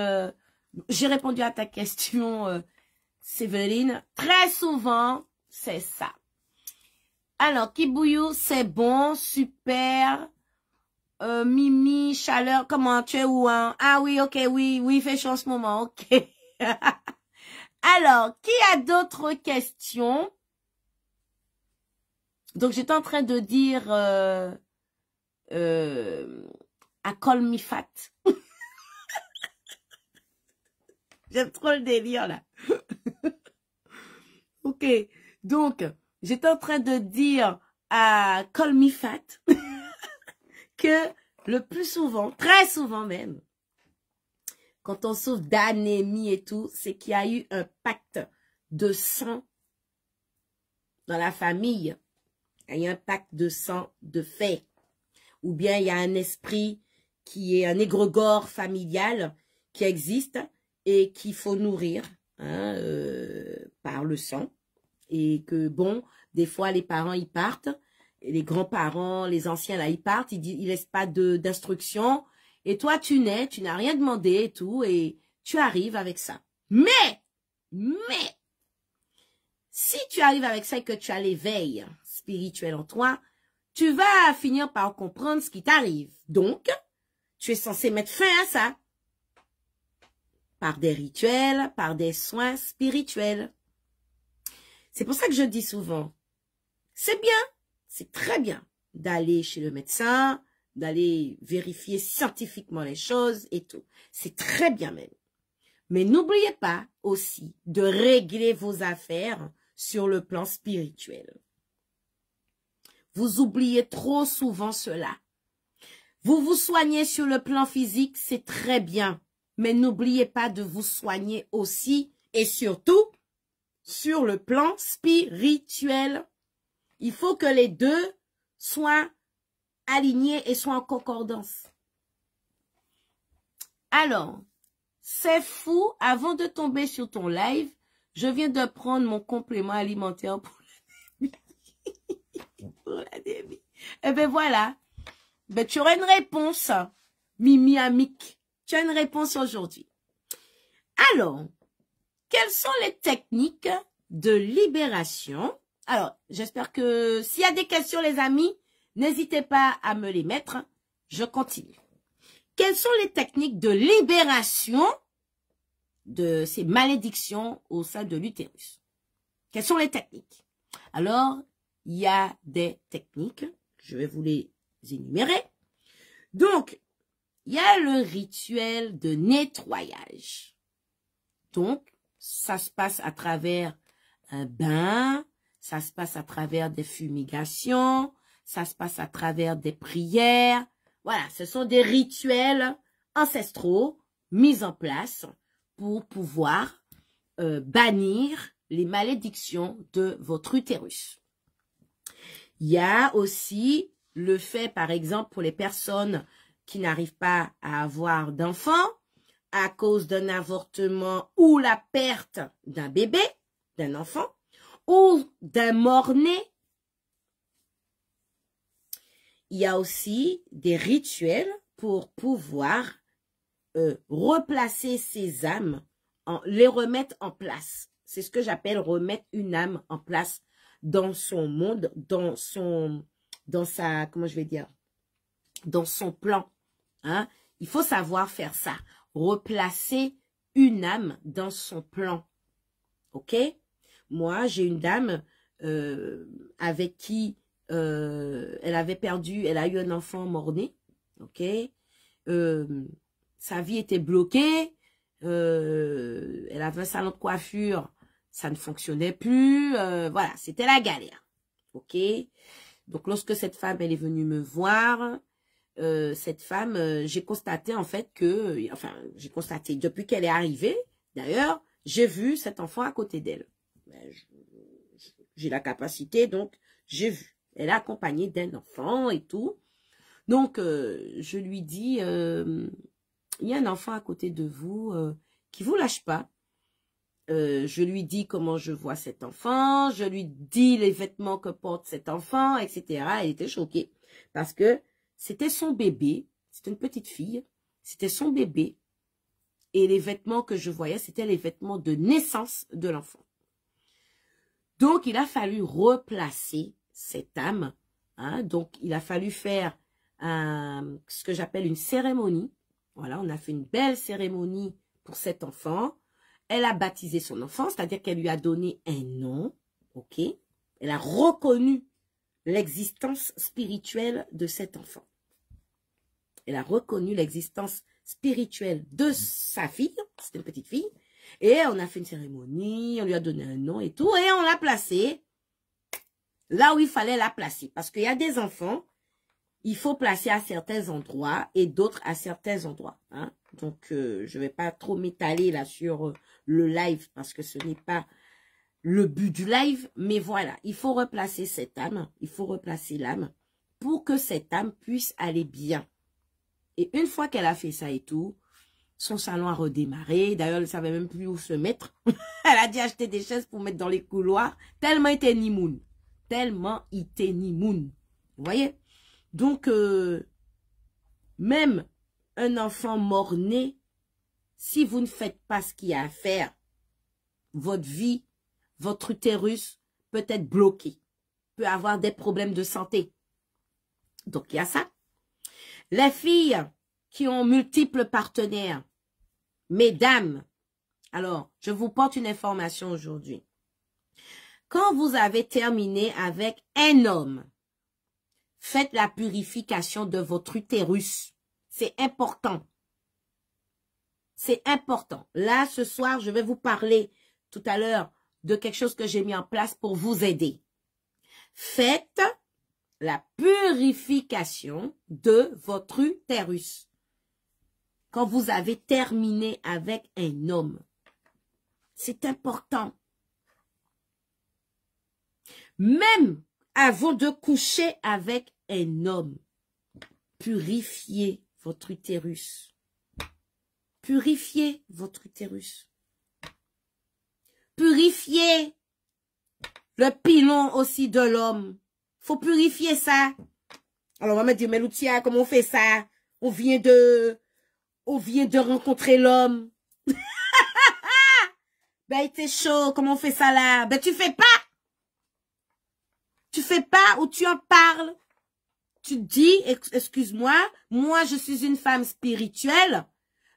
répondu à ta question, Séveline. Très souvent, c'est ça. Alors, Kibouyou, c'est bon, super. Mimi, chaleur, comment tu es où, hein? Ah oui, ok, oui, il fait chaud en ce moment, ok. Alors, qui a d'autres questions? Donc, j'étais en train de dire à Call Me Fat. J'aime trop le délire, là. Ok, donc, j'étais en train de dire à Call Me Fat que le plus souvent, très souvent même, quand on souffre d'anémie et tout, c'est qu'il y a eu un pacte de sang dans la famille. Il y a un pacte de sang de fait. Ou bien il y a un esprit qui est un égrégore familial qui existe et qu'il faut nourrir hein, par le sang. Et que bon, des fois les parents ils partent, et les grands-parents, les anciens là ils partent, ils laissent pas d'instructions. Et toi tu n'as rien demandé et tout, et tu arrives avec ça. Mais, si tu arrives avec ça et que tu as l'éveil spirituel en toi, tu vas finir par comprendre ce qui t'arrive. Donc, tu es censé mettre fin à ça. Par des rituels, par des soins spirituels. C'est pour ça que je dis souvent, c'est bien, c'est très bien d'aller chez le médecin, d'aller vérifier scientifiquement les choses et tout. C'est très bien même. Mais n'oubliez pas aussi de régler vos affaires sur le plan spirituel. Vous oubliez trop souvent cela. Vous vous soignez sur le plan physique, c'est très bien. Mais n'oubliez pas de vous soigner aussi et surtout sur le plan spirituel. Il faut que les deux soient alignés et soient en concordance. Alors, c'est fou. Avant de tomber sur ton live, je viens de prendre mon complément alimentaire pour l'anémie. Eh bien, voilà. Ben, tu auras une réponse, Mimi Amik. Tu as une réponse aujourd'hui. Alors, quelles sont les techniques de libération? Alors, j'espère que s'il y a des questions, les amis, n'hésitez pas à me les mettre. Je continue. Quelles sont les techniques de libération de ces malédictions au sein de l'utérus? Quelles sont les techniques? Alors, il y a des techniques. Je vais vous les énumérer. Donc, il y a le rituel de nettoyage. Donc, ça se passe à travers un bain, ça se passe à travers des fumigations, ça se passe à travers des prières. Voilà, ce sont des rituels ancestraux mis en place pour pouvoir bannir les malédictions de votre utérus. Il y a aussi le fait, par exemple, pour les personnes qui n'arrivent pas à avoir d'enfants à cause d'un avortement ou la perte d'un bébé, d'un enfant, ou d'un mort-né. Il y a aussi des rituels pour pouvoir replacer ces âmes, les remettre en place. C'est ce que j'appelle remettre une âme en place dans son monde, dans sa, comment je vais dire, dans son plan. Hein? Il faut savoir faire ça. Replacer une âme dans son plan. Ok? Moi, j'ai une dame avec qui elle a eu un enfant mort-né. Ok? Sa vie était bloquée. Elle avait un salon de coiffure. Ça ne fonctionnait plus. Voilà, c'était la galère. Ok? Donc, lorsque cette femme, elle est venue me voir, cette femme, j'ai constaté en fait que, enfin, j'ai constaté depuis qu'elle est arrivée, d'ailleurs, j'ai vu cet enfant à côté d'elle. J'ai la capacité, donc j'ai vu. Elle est accompagnée d'un enfant et tout. Donc, je lui dis, il y a un enfant à côté de vous qui vous lâche pas. Je lui dis comment je vois cet enfant, je lui dis les vêtements que porte cet enfant, etc. Elle était choquée parce que c'était son bébé, c'était une petite fille, c'était son bébé et les vêtements que je voyais, c'était les vêtements de naissance de l'enfant. Donc, il a fallu replacer cette âme. Hein, donc, il a fallu faire ce que j'appelle une cérémonie. Voilà, on a fait une belle cérémonie pour cet enfant. Elle a baptisé son enfant, c'est-à-dire qu'elle lui a donné un nom. Ok, elle a reconnu l'existence spirituelle de cet enfant. Elle a reconnu l'existence spirituelle de sa fille. C'était une petite fille. Et on a fait une cérémonie, on lui a donné un nom et tout. Et on l'a placée là où il fallait la placer. Parce qu'il y a des enfants, il faut placer à certains endroits et d'autres à certains endroits. Hein. Donc, je ne vais pas trop m'étaler là sur le live parce que ce n'est pas le but du live. Mais voilà, il faut replacer cette âme, il faut replacer l'âme pour que cette âme puisse aller bien. Et une fois qu'elle a fait ça et tout, son salon a redémarré. D'ailleurs, elle ne savait même plus où se mettre. Elle a dit acheter des chaises pour mettre dans les couloirs. Tellement il était nimoun. Tellement il était nimoun. Vous voyez? Donc, même un enfant mort-né, si vous ne faites pas ce qu'il y a à faire, votre vie, votre utérus peut être bloqué. Peut avoir des problèmes de santé. Donc, il y a ça. Les filles qui ont multiples partenaires, mesdames, alors, je vous porte une information aujourd'hui. Quand vous avez terminé avec un homme, faites la purification de votre utérus. C'est important. C'est important. Là, ce soir, je vais vous parler tout à l'heure de quelque chose que j'ai mis en place pour vous aider. Faites la purification de votre utérus. Quand vous avez terminé avec un homme, c'est important. Même avant de coucher avec un homme, purifiez votre utérus. Purifiez votre utérus. Purifiez le pilon aussi de l'homme. Faut purifier ça. Alors, on va me dire, mais Loutia, comment on fait ça? On vient de rencontrer l'homme. Ben, il était chaud, comment on fait ça là? Ben, tu fais pas. Tu fais pas ou tu en parles. Tu dis, excuse-moi, moi, je suis une femme spirituelle.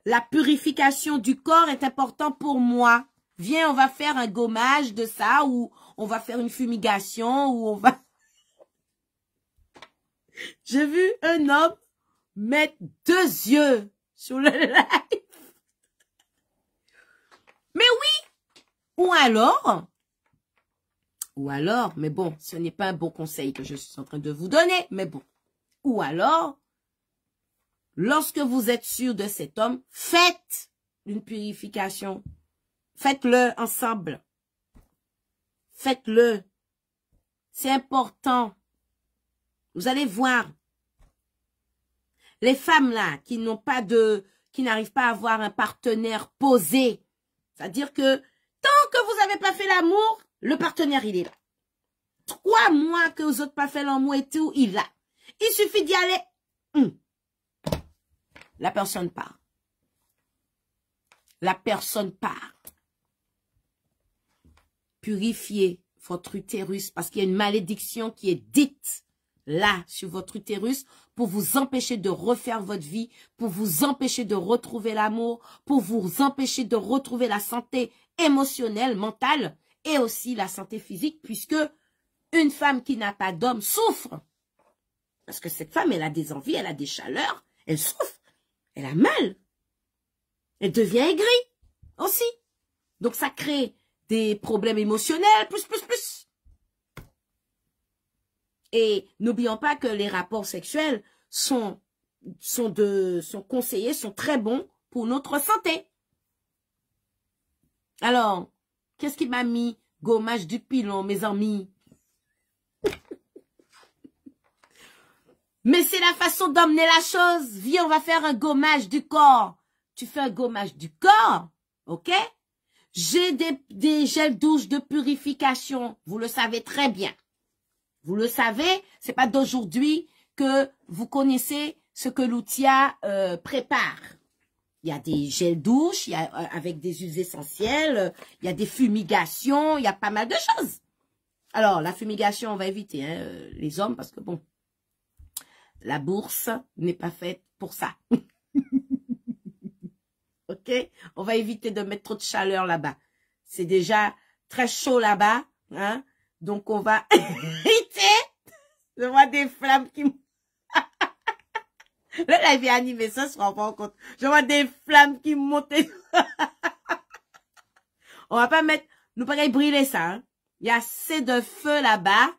La purification du corps est importante pour moi. Viens, on va faire un gommage de ça ou on va faire une fumigation ou on va... J'ai vu un homme mettre 2 yeux sur le live. Mais oui! Ou alors, mais bon, ce n'est pas un bon conseil que je suis en train de vous donner, mais bon. Ou alors, lorsque vous êtes sûr de cet homme, faites une purification. Faites-le ensemble. Faites-le. C'est important. Vous allez voir. Les femmes là, qui n'arrivent pas à avoir un partenaire posé. C'est-à-dire que tant que vous n'avez pas fait l'amour, le partenaire, il est là. 3 mois que vous n'avez pas fait l'amour et tout, il est là. Il suffit d'y aller. La personne part. La personne part. Purifiez votre utérus parce qu'il y a une malédiction qui est dite là sur votre utérus pour vous empêcher de refaire votre vie, pour vous empêcher de retrouver l'amour, pour vous empêcher de retrouver la santé émotionnelle, mentale et aussi la santé physique puisque une femme qui n'a pas d'homme souffre. Parce que cette femme, elle a des envies, elle a des chaleurs, elle souffre, elle a mal. Elle devient aigrie aussi. Donc ça crée des problèmes émotionnels, plus. Et n'oublions pas que les rapports sexuels sont conseillés, sont très bons pour notre santé. Alors, qu'est-ce qui m'a mis gommage du pilon, mes amis? Mais c'est la façon d'emmener la chose. Viens, on va faire un gommage du corps. Tu fais un gommage du corps, ok? J'ai des gels douche de purification. Vous le savez très bien. Vous le savez, c'est pas d'aujourd'hui que vous connaissez ce que Loutia prépare. Il y a des gels douche, il y a avec des huiles essentielles, il y a des fumigations, il y a pas mal de choses. Alors, la fumigation, on va éviter les hommes parce que bon, la bourse n'est pas faite pour ça. Ok? On va éviter de mettre trop de chaleur là-bas. C'est déjà très chaud là-bas. Hein? Donc, on va éviter. Je vois des flammes qui... Le live est animé, ça se rend pas compte. Je vois des flammes qui montent. On va pas mettre... Nous pas brûler ça. Hein? Il y a assez de feu là-bas.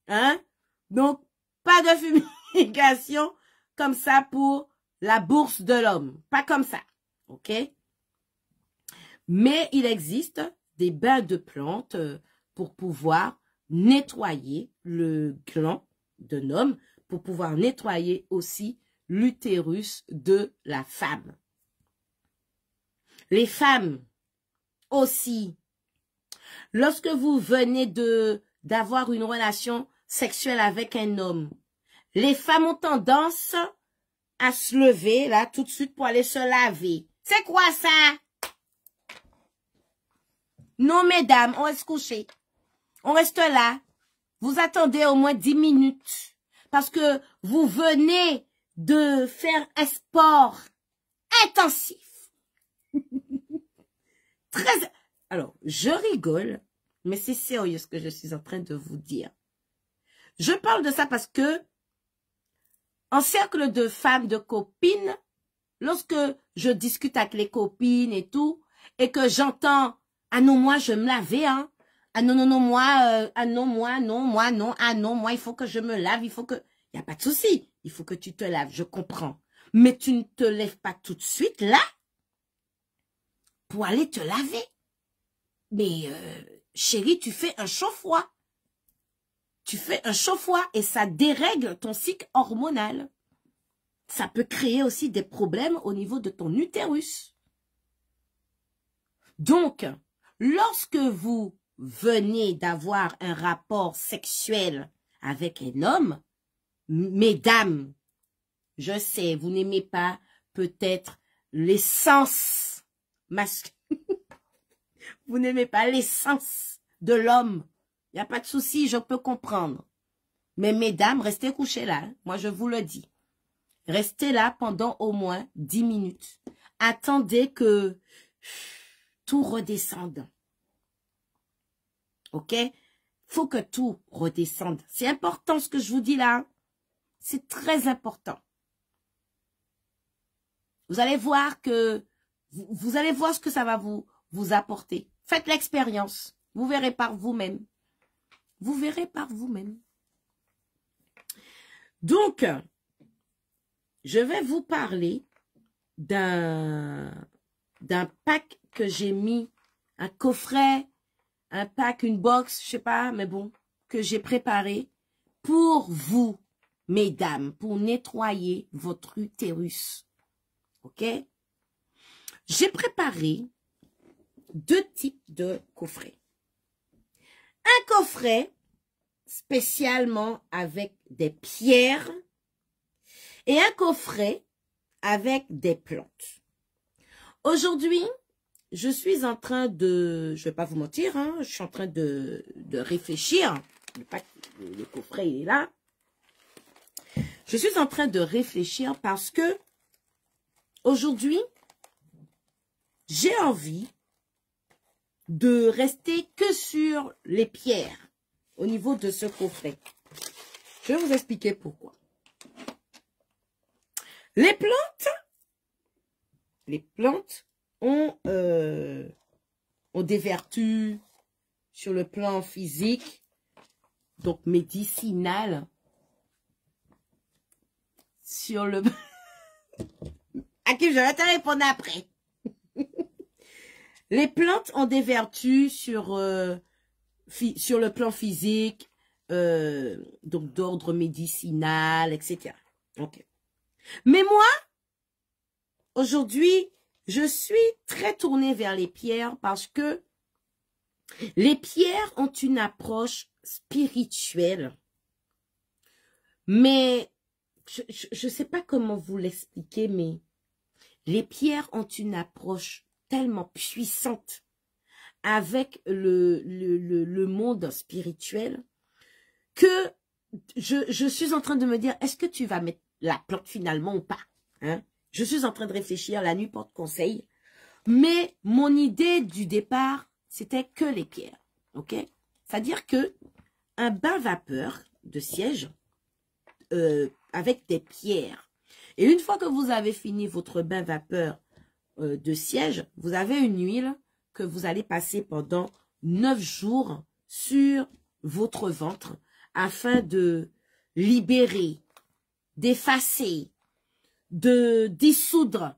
Hein? Donc, pas de fumigation comme ça pour la bourse de l'homme. Pas comme ça. OK? Mais il existe des bains de plantes pour pouvoir nettoyer le gland d'un homme, pour pouvoir nettoyer aussi l'utérus de la femme. Les femmes aussi, lorsque vous venez d'avoir une relation sexuelle avec un homme, les femmes ont tendance à se lever là tout de suite pour aller se laver. C'est quoi ça? Non, mesdames, on reste couché. On reste là. Vous attendez au moins 10 minutes. Parce que vous venez de faire un sport intensif. Très... Alors, je rigole, mais c'est sérieux ce que je suis en train de vous dire. Je parle de ça parce que en cercle de femmes, de copines, lorsque je discute avec les copines et tout, et que j'entends « Ah non, moi, je me lavais, hein. Ah non, moi, ah non, moi, non. Ah non, moi, il faut que je me lave, il faut que... » Il n'y a pas de souci, il faut que tu te laves, je comprends. Mais tu ne te lèves pas tout de suite, là, pour aller te laver. Mais, chérie, tu fais un chaud-froid. Tu fais un chaud-froid et ça dérègle ton cycle hormonal. Ça peut créer aussi des problèmes au niveau de ton utérus. Donc, lorsque vous venez d'avoir un rapport sexuel avec un homme, mesdames, je sais, vous n'aimez pas peut-être l'essence masculine. Vous n'aimez pas l'essence de l'homme. Il n'y a pas de souci, je peux comprendre. Mais mesdames, restez couchées là. Hein. Moi, je vous le dis. Restez là pendant au moins 10 minutes. Attendez que tout redescende. OK? Faut que tout redescende. C'est important ce que je vous dis là. C'est très important. Vous allez voir que vous allez voir ce que ça va vous apporter. Faites l'expérience. Vous verrez par vous-même. Vous verrez par vous-même. Donc, je vais vous parler d'un pack que j'ai mis, un coffret, un pack, une box, je sais pas, mais bon, que j'ai préparé pour vous, mesdames, pour nettoyer votre utérus. OK? J'ai préparé 2 types de coffrets. Un coffret spécialement avec des pierres et un coffret avec des plantes. Aujourd'hui, je suis en train de, je vais pas vous mentir, hein, je suis en train de réfléchir. Le coffret il est là. Je suis en train de réfléchir parce que aujourd'hui, j'ai envie de rester que sur les pierres au niveau de ce coffret. Je vais vous expliquer pourquoi. Les plantes ont des vertus sur le plan physique, donc médicinales, sur le... À qui je vais te répondre après. Les plantes ont des vertus sur le plan physique, donc d'ordre médicinal, etc. Okay. Mais moi, aujourd'hui, je suis très tournée vers les pierres parce que les pierres ont une approche spirituelle. Mais, je ne sais pas comment vous l'expliquer, mais les pierres ont une approche tellement puissante avec le monde spirituel que je suis en train de me dire, est-ce que tu vas mettre la plante finalement ou pas, hein? Je suis en train de réfléchir, la nuit porte conseil. Mais mon idée du départ, c'était que les pierres. OK? C'est-à-dire que un bain vapeur de siège avec des pierres. Et une fois que vous avez fini votre bain vapeur de siège, vous avez une huile que vous allez passer pendant 9 jours sur votre ventre afin de libérer, d'effacer, de dissoudre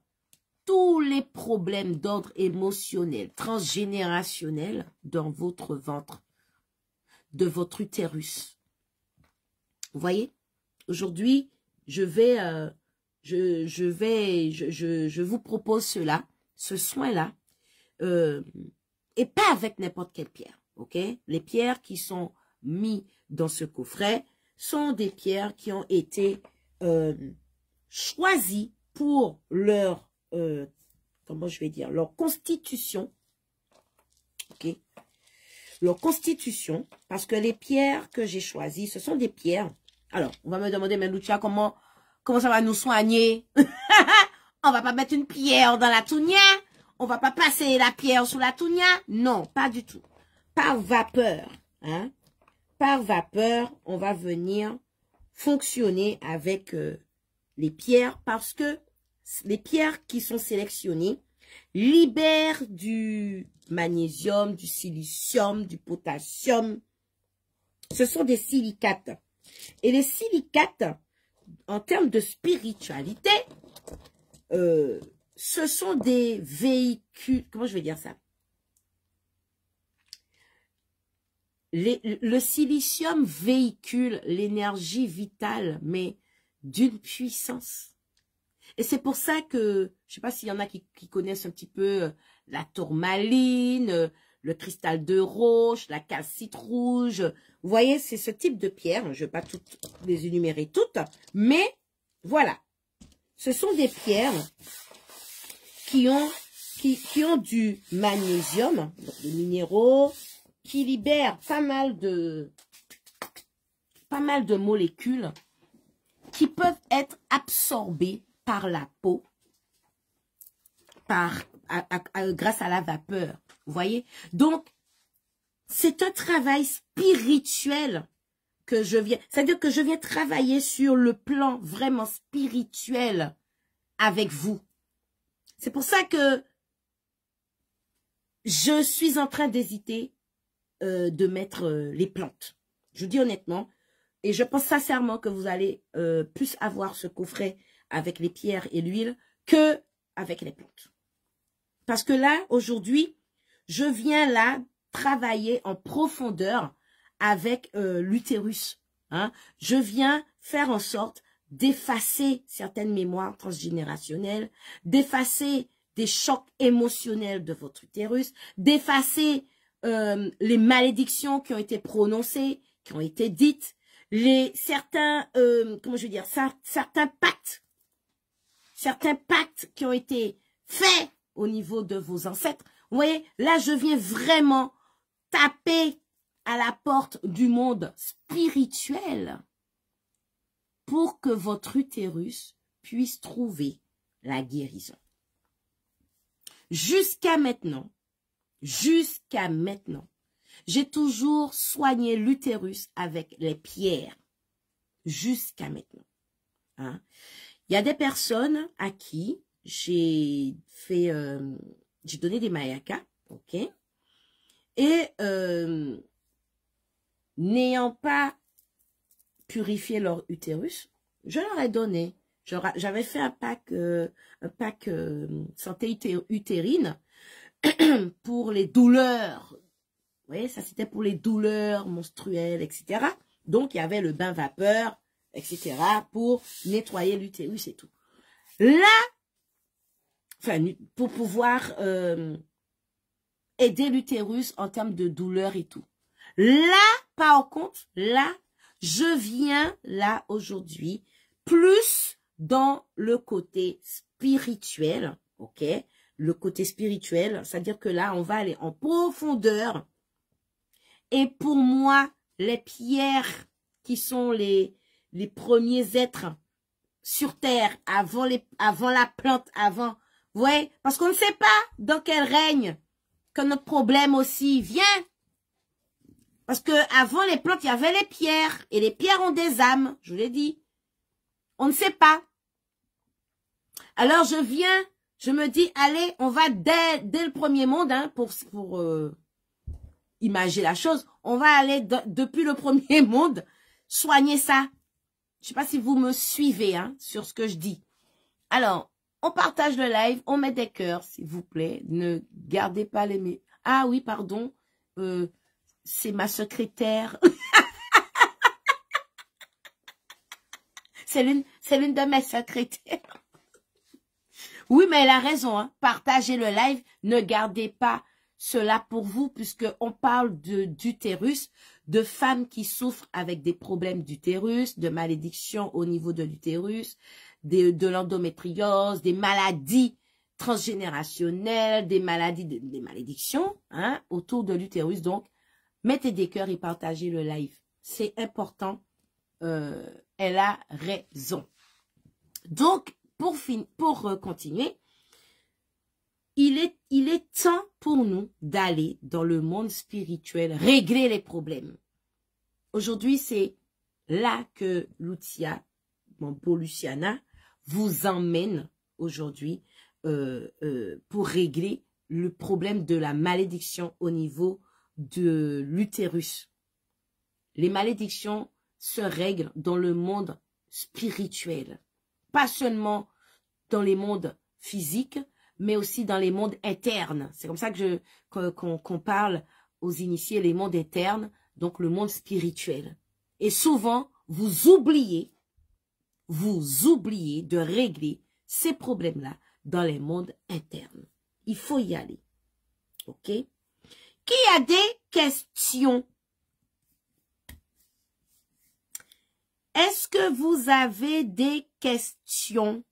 tous les problèmes d'ordre émotionnel, transgénérationnel dans votre ventre, de votre utérus. Vous voyez? Aujourd'hui, je vous propose cela, ce soin-là, et pas avec n'importe quelle pierre, ok? Les pierres qui sont mises dans ce coffret sont des pierres qui ont été choisies pour leur, comment je vais dire, leur constitution, ok? Leur constitution, parce que les pierres que j'ai choisies, ce sont des pierres. Alors, on va me demander, mais Lucia, comment ça va nous soigner? On va pas mettre une pierre dans la tounia? On va pas passer la pierre sous la tounia? Non, pas du tout. Par vapeur, hein? Par vapeur, on va venir fonctionner avec les pierres parce que les pierres qui sont sélectionnées libèrent du magnésium, du silicium, du potassium. Ce sont des silicates. Et les silicates, en termes de spiritualité, ce sont des véhicules, comment je vais dire ça? Le silicium véhicule l'énergie vitale, mais d'une puissance. Et c'est pour ça que, je ne sais pas s'il y en a qui connaissent un petit peu la tourmaline, le cristal de roche, la calcite rouge. Vous voyez, c'est ce type de pierre. Je ne vais pas toutes les énumérer toutes, mais voilà. Ce sont des pierres qui ont du magnésium, donc des minéraux, qui libèrent pas mal de molécules qui peuvent être absorbées par la peau, grâce à la vapeur. Vous voyez? Donc, c'est un travail spirituel que je viens. C'est-à-dire que je viens travailler sur le plan vraiment spirituel avec vous. C'est pour ça que je suis en train d'hésiter de mettre les plantes. Je dis honnêtement, et je pense sincèrement que vous allez plus avoir ce coffret avec les pierres et l'huile que avec les plantes. Parce que là, aujourd'hui, je viens là travailler en profondeur avec l'utérus. Hein. Je viens faire en sorte d'effacer certaines mémoires transgénérationnelles, d'effacer des chocs émotionnels de votre utérus, d'effacer les malédictions qui ont été prononcées, qui ont été dites, certains pactes qui ont été faits au niveau de vos ancêtres. Vous voyez, là, je viens vraiment taper à la porte du monde spirituel pour que votre utérus puisse trouver la guérison. Jusqu'à maintenant, j'ai toujours soigné l'utérus avec les pierres. Jusqu'à maintenant. Hein? Il y a des personnes à qui j'ai donné des mayacas, ok? Et n'ayant pas purifié leur utérus, je leur ai donné. J'avais fait un pack santé utérine pour les douleurs. Vous voyez, ça c'était pour les douleurs menstruelles, etc. Donc, il y avait le bain vapeur, etc. pour nettoyer l'utérus et tout. Là, enfin, pour pouvoir aider l'utérus en termes de douleur et tout. Là, par contre, là, je viens là aujourd'hui plus dans le côté spirituel, ok? Le côté spirituel, c'est-à-dire que là, on va aller en profondeur. Et pour moi, les pierres qui sont les premiers êtres sur terre, avant la plante, vous voyez, parce qu'on ne sait pas dans quel règne que notre problème aussi vient. Parce que avant les plantes, il y avait les pierres. Et les pierres ont des âmes, je vous l'ai dit. On ne sait pas. Alors je me dis, allez, on va dès le premier monde, hein, pour imaginer la chose, on va aller depuis le premier monde soigner ça. Je ne sais pas si vous me suivez hein, sur ce que je dis. Alors, on partage le live, on met des cœurs, s'il vous plaît. Ne gardez pas les... Ah oui, pardon, c'est ma secrétaire. c'est l'une de mes secrétaires. Oui, mais elle a raison. Hein. Partagez le live, ne gardez pas cela pour vous, puisqu'on parle d'utérus, de femmes qui souffrent avec des problèmes d'utérus, de malédictions au niveau de l'utérus, de l'endométriose, des maladies transgénérationnelles, des malédictions hein, autour de l'utérus. Donc, mettez des cœurs et partagez le live. C'est important. Elle a raison. Donc, pour continuer, il est temps pour nous d'aller dans le monde spirituel, régler les problèmes. Aujourd'hui, c'est là que Lucia, mon beau Luciana, vous emmène aujourd'hui pour régler le problème de la malédiction au niveau de l'utérus. Les malédictions se règlent dans le monde spirituel, pas seulement dans les mondes physiques, mais aussi dans les mondes internes. C'est comme ça qu'on parle aux initiés, les mondes internes, donc le monde spirituel. Et souvent, vous oubliez de régler ces problèmes-là dans les mondes internes. Il faut y aller. Ok? Qui a des questions? Est-ce que vous avez des questions?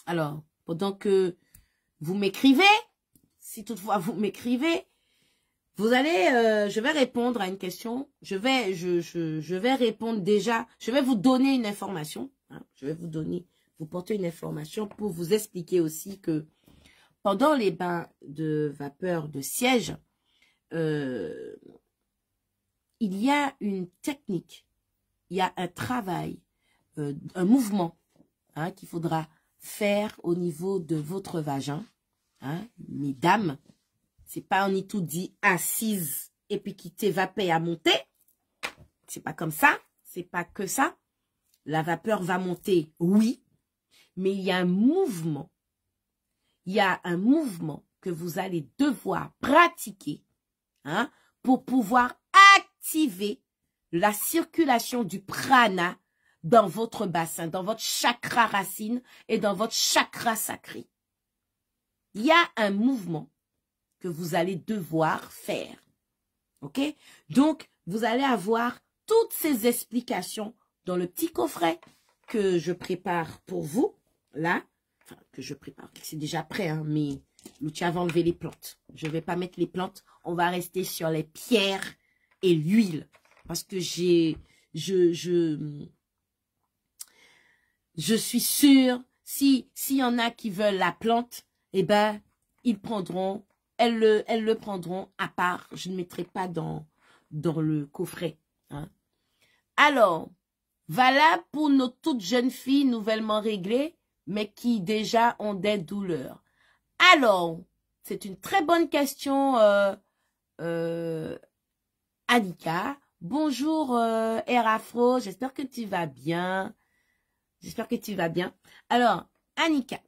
Alors, pendant que vous m'écrivez, si toutefois vous m'écrivez, vous allez, je vais répondre à une question. Je vais répondre déjà. Je vais vous donner une information. Hein, je vais vous porter une information pour vous expliquer aussi que pendant les bains de vapeur de siège, il y a une technique, il y a un travail, un mouvement hein, qu'il faudra faire au niveau de votre vagin. Hein, mesdames, c'est pas on y tout dit assise et puis quitter vapeur à monter. C'est pas comme ça. C'est pas que ça. La vapeur va monter, oui. Mais il y a un mouvement. Il y a un mouvement que vous allez devoir pratiquer hein, pour pouvoir activer la circulation du prana dans votre bassin, dans votre chakra racine et dans votre chakra sacré. Il y a un mouvement que vous allez devoir faire. OK? Donc, vous allez avoir toutes ces explications dans le petit coffret que je prépare pour vous. Là, enfin, que je prépare. C'est déjà prêt, hein, mais Lucia va enlever les plantes. Je ne vais pas mettre les plantes. On va rester sur les pierres et l'huile. Parce que je suis sûre, s'il y en a qui veulent la plante, eh ben, ils prendront, elles le prendront à part. Je ne mettrai pas dans le coffret. Hein. Alors, valable pour nos toutes jeunes filles nouvellement réglées, mais qui déjà ont des douleurs. Alors, c'est une très bonne question, Annika. Bonjour, Erafro. J'espère que tu vas bien. J'espère que tu vas bien. Alors, Annika,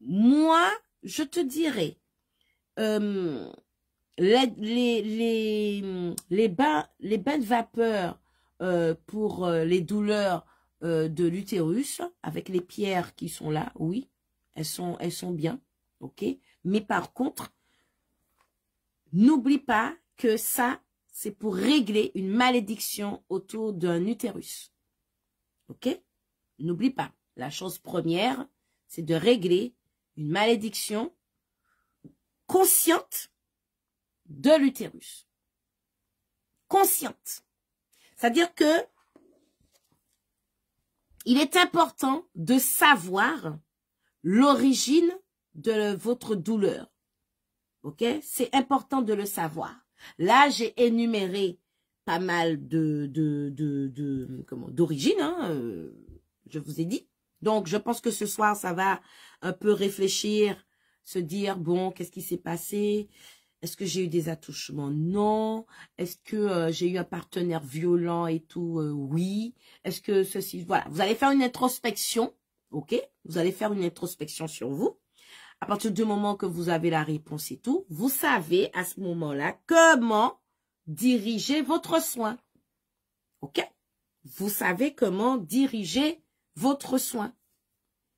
moi, je te dirais, les bains de vapeur pour les douleurs de l'utérus, avec les pierres qui sont là, oui, elles sont bien, ok. Mais par contre, n'oublie pas que ça, c'est pour régler une malédiction autour d'un utérus. Ok? N'oublie pas, la chose première, c'est de régler une malédiction consciente de l'utérus. Consciente. C'est-à-dire que il est important de savoir l'origine de votre douleur. Ok? C'est important de le savoir. Là, j'ai énuméré pas mal d'origines, hein, je vous ai dit. Donc, je pense que ce soir, ça va un peu réfléchir, se dire, bon, qu'est-ce qui s'est passé? Est-ce que j'ai eu des attouchements? Non. Est-ce que j'ai eu un partenaire violent et tout? Oui. Est-ce que ceci... Voilà, vous allez faire une introspection, ok? Vous allez faire une introspection sur vous. À partir du moment que vous avez la réponse et tout, vous savez à ce moment-là comment diriger votre soin. Ok? Vous savez comment diriger votre soin.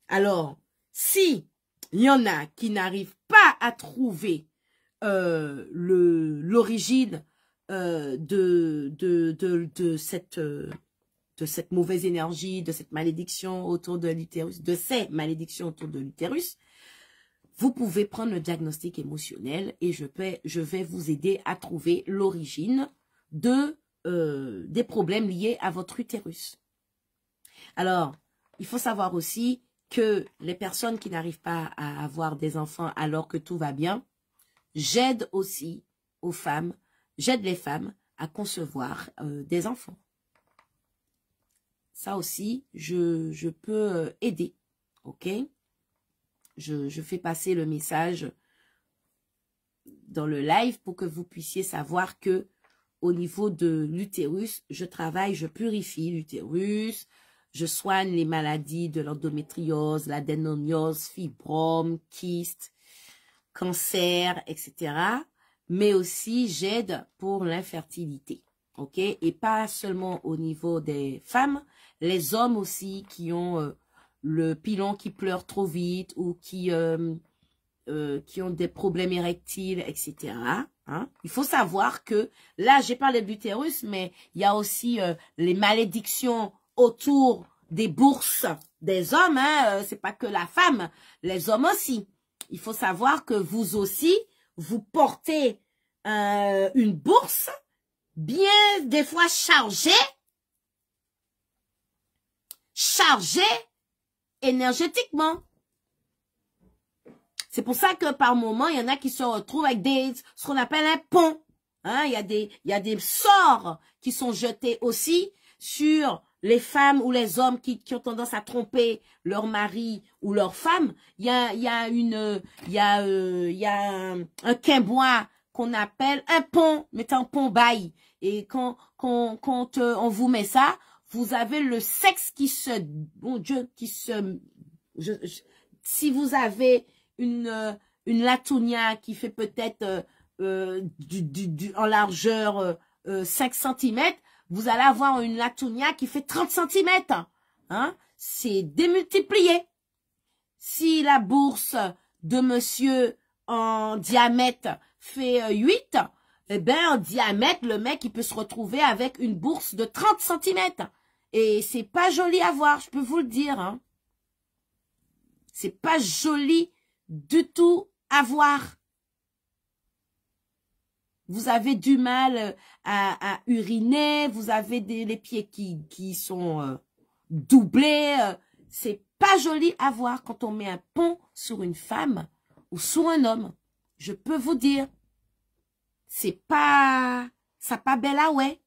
Alors, si il y en a qui n'arrivent pas à trouver l'origine de cette mauvaise énergie, de cette malédiction autour de l'utérus, de ces malédictions autour de l'utérus, vous pouvez prendre le diagnostic émotionnel et je vais vous aider à trouver l'origine des problèmes liés à votre utérus. Alors, il faut savoir aussi que les personnes qui n'arrivent pas à avoir des enfants alors que tout va bien, j'aide aussi aux femmes, j'aide les femmes à concevoir des enfants. Ça aussi, je peux aider, ok? Je fais passer le message dans le live pour que vous puissiez savoir que au niveau de l'utérus, je travaille, je purifie l'utérus, je soigne les maladies de l'endométriose, l'adénomiose, fibrome, kyste, cancer, etc. Mais aussi, j'aide pour l'infertilité, ok? Et pas seulement au niveau des femmes, les hommes aussi qui ont le pilon qui pleure trop vite ou qui ont des problèmes érectiles, etc. Hein? Il faut savoir que, là, j'ai parlé de l'utérus, mais il y a aussi les malédictions autour des bourses des hommes. Hein? C'est pas que la femme, les hommes aussi. Il faut savoir que vous aussi, vous portez une bourse bien des fois chargée énergétiquement. C'est pour ça que par moment, il y en a qui se retrouvent avec ce qu'on appelle un pont. Hein, il y a des sorts qui sont jetés aussi sur les femmes ou les hommes qui ont tendance à tromper leur mari ou leur femme. Il y a un quimbois qu'on appelle un pont, mettez un pont bail. Et quand on vous met ça, vous avez le sexe qui se, bon Dieu, qui se, si vous avez une latounia qui fait peut-être en largeur 5 cm, vous allez avoir une latounia qui fait 30 cm. Hein? C'est démultiplié. Si la bourse de monsieur en diamètre fait 8, eh ben en diamètre, le mec il peut se retrouver avec une bourse de 30 cm. Et c'est pas joli à voir, je peux vous le dire. Hein? C'est pas joli du tout à voir. Vous avez du mal à uriner, vous avez les pieds qui sont doublés. C'est pas joli à voir quand on met un pont sur une femme ou sur un homme. Je peux vous dire, c'est pas, ça pas belle à ouais.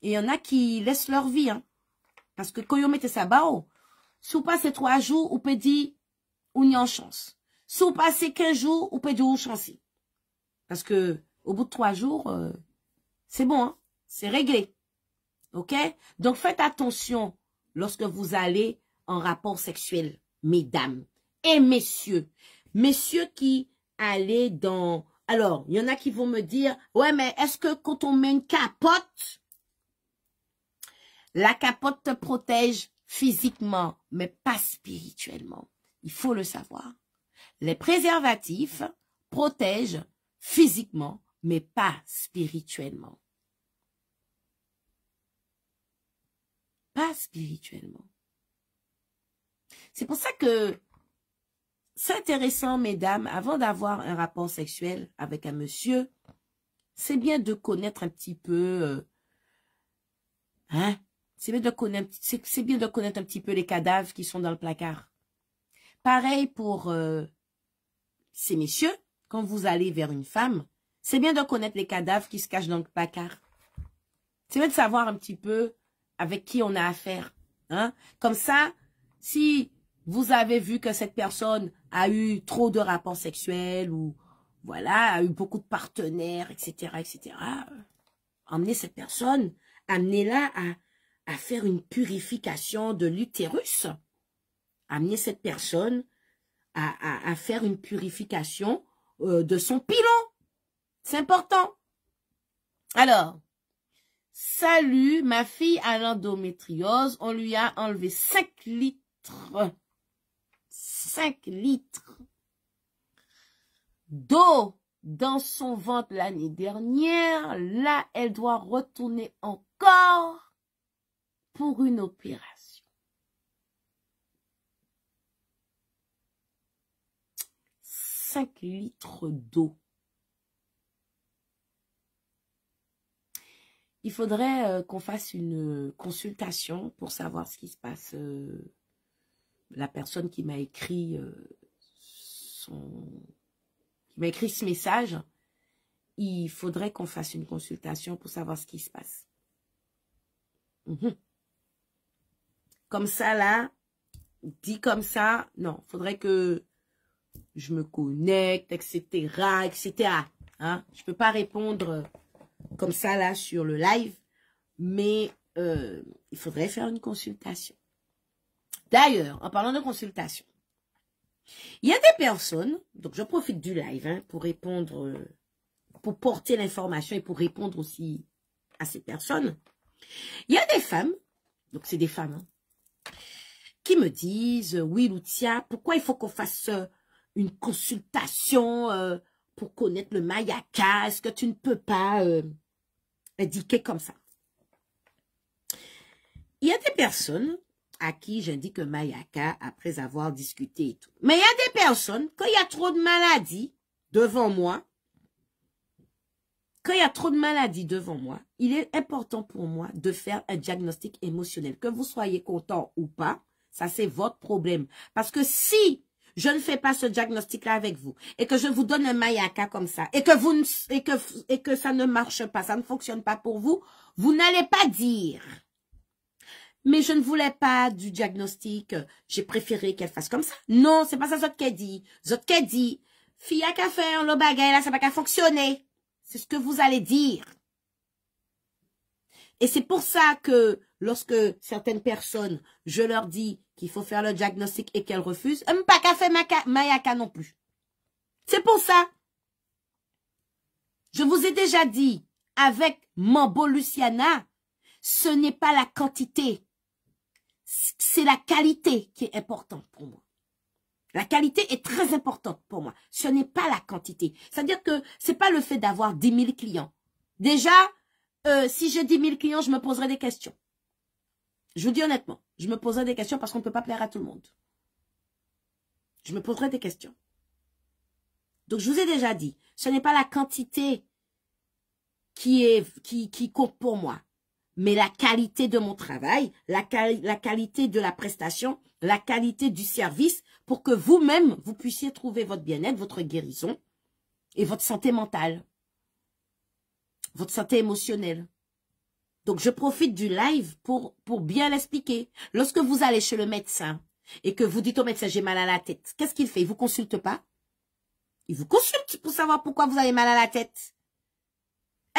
Et il y en a qui laissent leur vie, hein. Parce que quand vous mettez ça bas, si vous passez 3 jours, vous pouvez dire, ou n'y en chance. Si vous passez 15 jours, vous pouvez dire, ou chancer. Parce que, au bout de 3 jours, c'est bon, hein? C'est réglé. OK? Donc, faites attention lorsque vous allez en rapport sexuel, mesdames et messieurs. Messieurs qui allaient dans... Alors, il y en a qui vont me dire, ouais, mais est-ce que quand on met une capote, la capote te protège physiquement, mais pas spirituellement? Il faut le savoir. Les préservatifs protègent physiquement, mais pas spirituellement. Pas spirituellement. C'est pour ça que c'est intéressant, mesdames, avant d'avoir un rapport sexuel avec un monsieur, c'est bien de connaître un petit peu, hein? C'est bien de connaître un petit peu les cadavres qui sont dans le placard. Pareil pour ces messieurs, quand vous allez vers une femme, c'est bien de connaître les cadavres qui se cachent dans le placard. C'est bien de savoir un petit peu avec qui on a affaire. Hein? Comme ça, si vous avez vu que cette personne a eu trop de rapports sexuels ou voilà, a eu beaucoup de partenaires, etc., etc., emmenez cette personne, amenez-la à faire une purification de l'utérus. Amenez cette personne à faire une purification de son pilon. C'est important. Alors, salut, ma fille a l'endométriose. On lui a enlevé 5 litres. 5 litres d'eau dans son ventre l'année dernière. Là, elle doit retourner encore pour une opération. 5 litres d'eau. Il faudrait qu'on fasse une consultation pour savoir ce qui se passe. La personne qui m'a écrit ce message, il faudrait qu'on fasse une consultation pour savoir ce qui se passe. Comme ça, là, dit comme ça, non, faudrait que je me connecte, etc., etc. Hein? Je peux pas répondre comme ça, là, sur le live, mais il faudrait faire une consultation. D'ailleurs, en parlant de consultation, il y a des personnes, donc je profite du live hein, pour répondre, pour porter l'information et pour répondre aussi à ces personnes. Il y a des femmes, donc c'est des femmes, hein, qui me disent, oui, Lucia, pourquoi il faut qu'on fasse une consultation pour connaître le Mayaka? Est-ce que tu ne peux pas indiquer comme ça? Il y a des personnes à qui j'indique le Mayaka après avoir discuté et tout. Mais il y a des personnes, quand il y a trop de maladies devant moi, il est important pour moi de faire un diagnostic émotionnel. Que vous soyez content ou pas, ça c'est votre problème. Parce que si je ne fais pas ce diagnostic-là avec vous et que je vous donne un Mayaka comme ça et que ça ne marche pas, ça ne fonctionne pas pour vous, vous n'allez pas dire « Mais je ne voulais pas du diagnostic, j'ai préféré qu'elle fasse comme ça. » Non, c'est pas ça Zot qu'elle dit. Zot qu'elle dit « Fille à qu'à faire, le bagay là, ça va qu'à fonctionner. » C'est ce que vous allez dire. Et c'est pour ça que lorsque certaines personnes, je leur dis qu'il faut faire le diagnostic et qu'elles refusent, pas qu'à faire Mayaka non plus. C'est pour ça. Je vous ai déjà dit, avec Mambo Luciana, ce n'est pas la quantité, c'est la qualité qui est importante pour moi. La qualité est très importante pour moi. Ce n'est pas la quantité. C'est-à-dire que c'est pas le fait d'avoir 10 000 clients. Déjà, si j'ai 10 000 clients, je me poserai des questions. Je vous dis honnêtement, je me poserai des questions parce qu'on ne peut pas plaire à tout le monde. Je me poserai des questions. Donc, je vous ai déjà dit, ce n'est pas la quantité qui compte pour moi, mais la qualité de mon travail, la qualité de la prestation, la qualité du service pour que vous-même, vous puissiez trouver votre bien-être, votre guérison et votre santé mentale, votre santé émotionnelle. Donc, je profite du live pour bien l'expliquer. Lorsque vous allez chez le médecin et que vous dites au médecin, j'ai mal à la tête, qu'est-ce qu'il fait? Il ne vous consulte pas? Il vous consulte pour savoir pourquoi vous avez mal à la tête.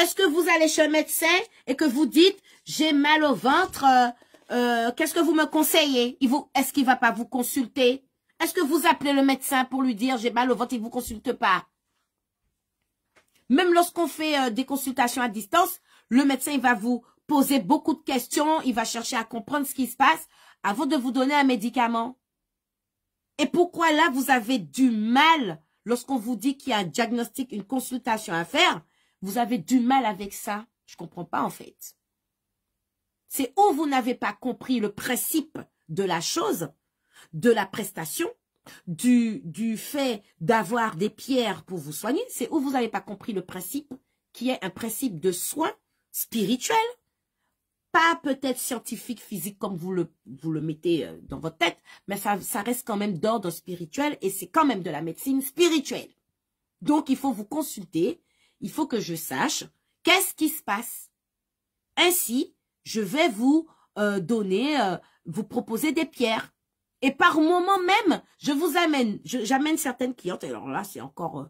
Est-ce que vous allez chez le médecin et que vous dites, j'ai mal au ventre, qu'est-ce que vous me conseillez? Est-ce qu'il ne va pas vous consulter? Est-ce que vous appelez le médecin pour lui dire, j'ai mal au ventre, il ne vous consulte pas? Même lorsqu'on fait des consultations à distance, le médecin il va vous poser beaucoup de questions, il va chercher à comprendre ce qui se passe avant de vous donner un médicament. Et pourquoi là, vous avez du mal, lorsqu'on vous dit qu'il y a un diagnostic, une consultation à faire, vous avez du mal avec ça? Je ne comprends pas en fait. C'est où vous n'avez pas compris le principe de la chose, de la prestation, du fait d'avoir des pierres pour vous soigner. C'est où vous n'avez pas compris le principe qui est un principe de soin spirituel. Pas peut-être scientifique, physique comme vous le mettez dans votre tête, mais ça reste quand même d'ordre spirituel et c'est quand même de la médecine spirituelle. Donc, il faut vous consulter, il faut que je sache qu'est-ce qui se passe. Ainsi, je vais vous vous proposer des pierres. Et par moment même, j'amène certaines clientes, et alors là, c'est encore,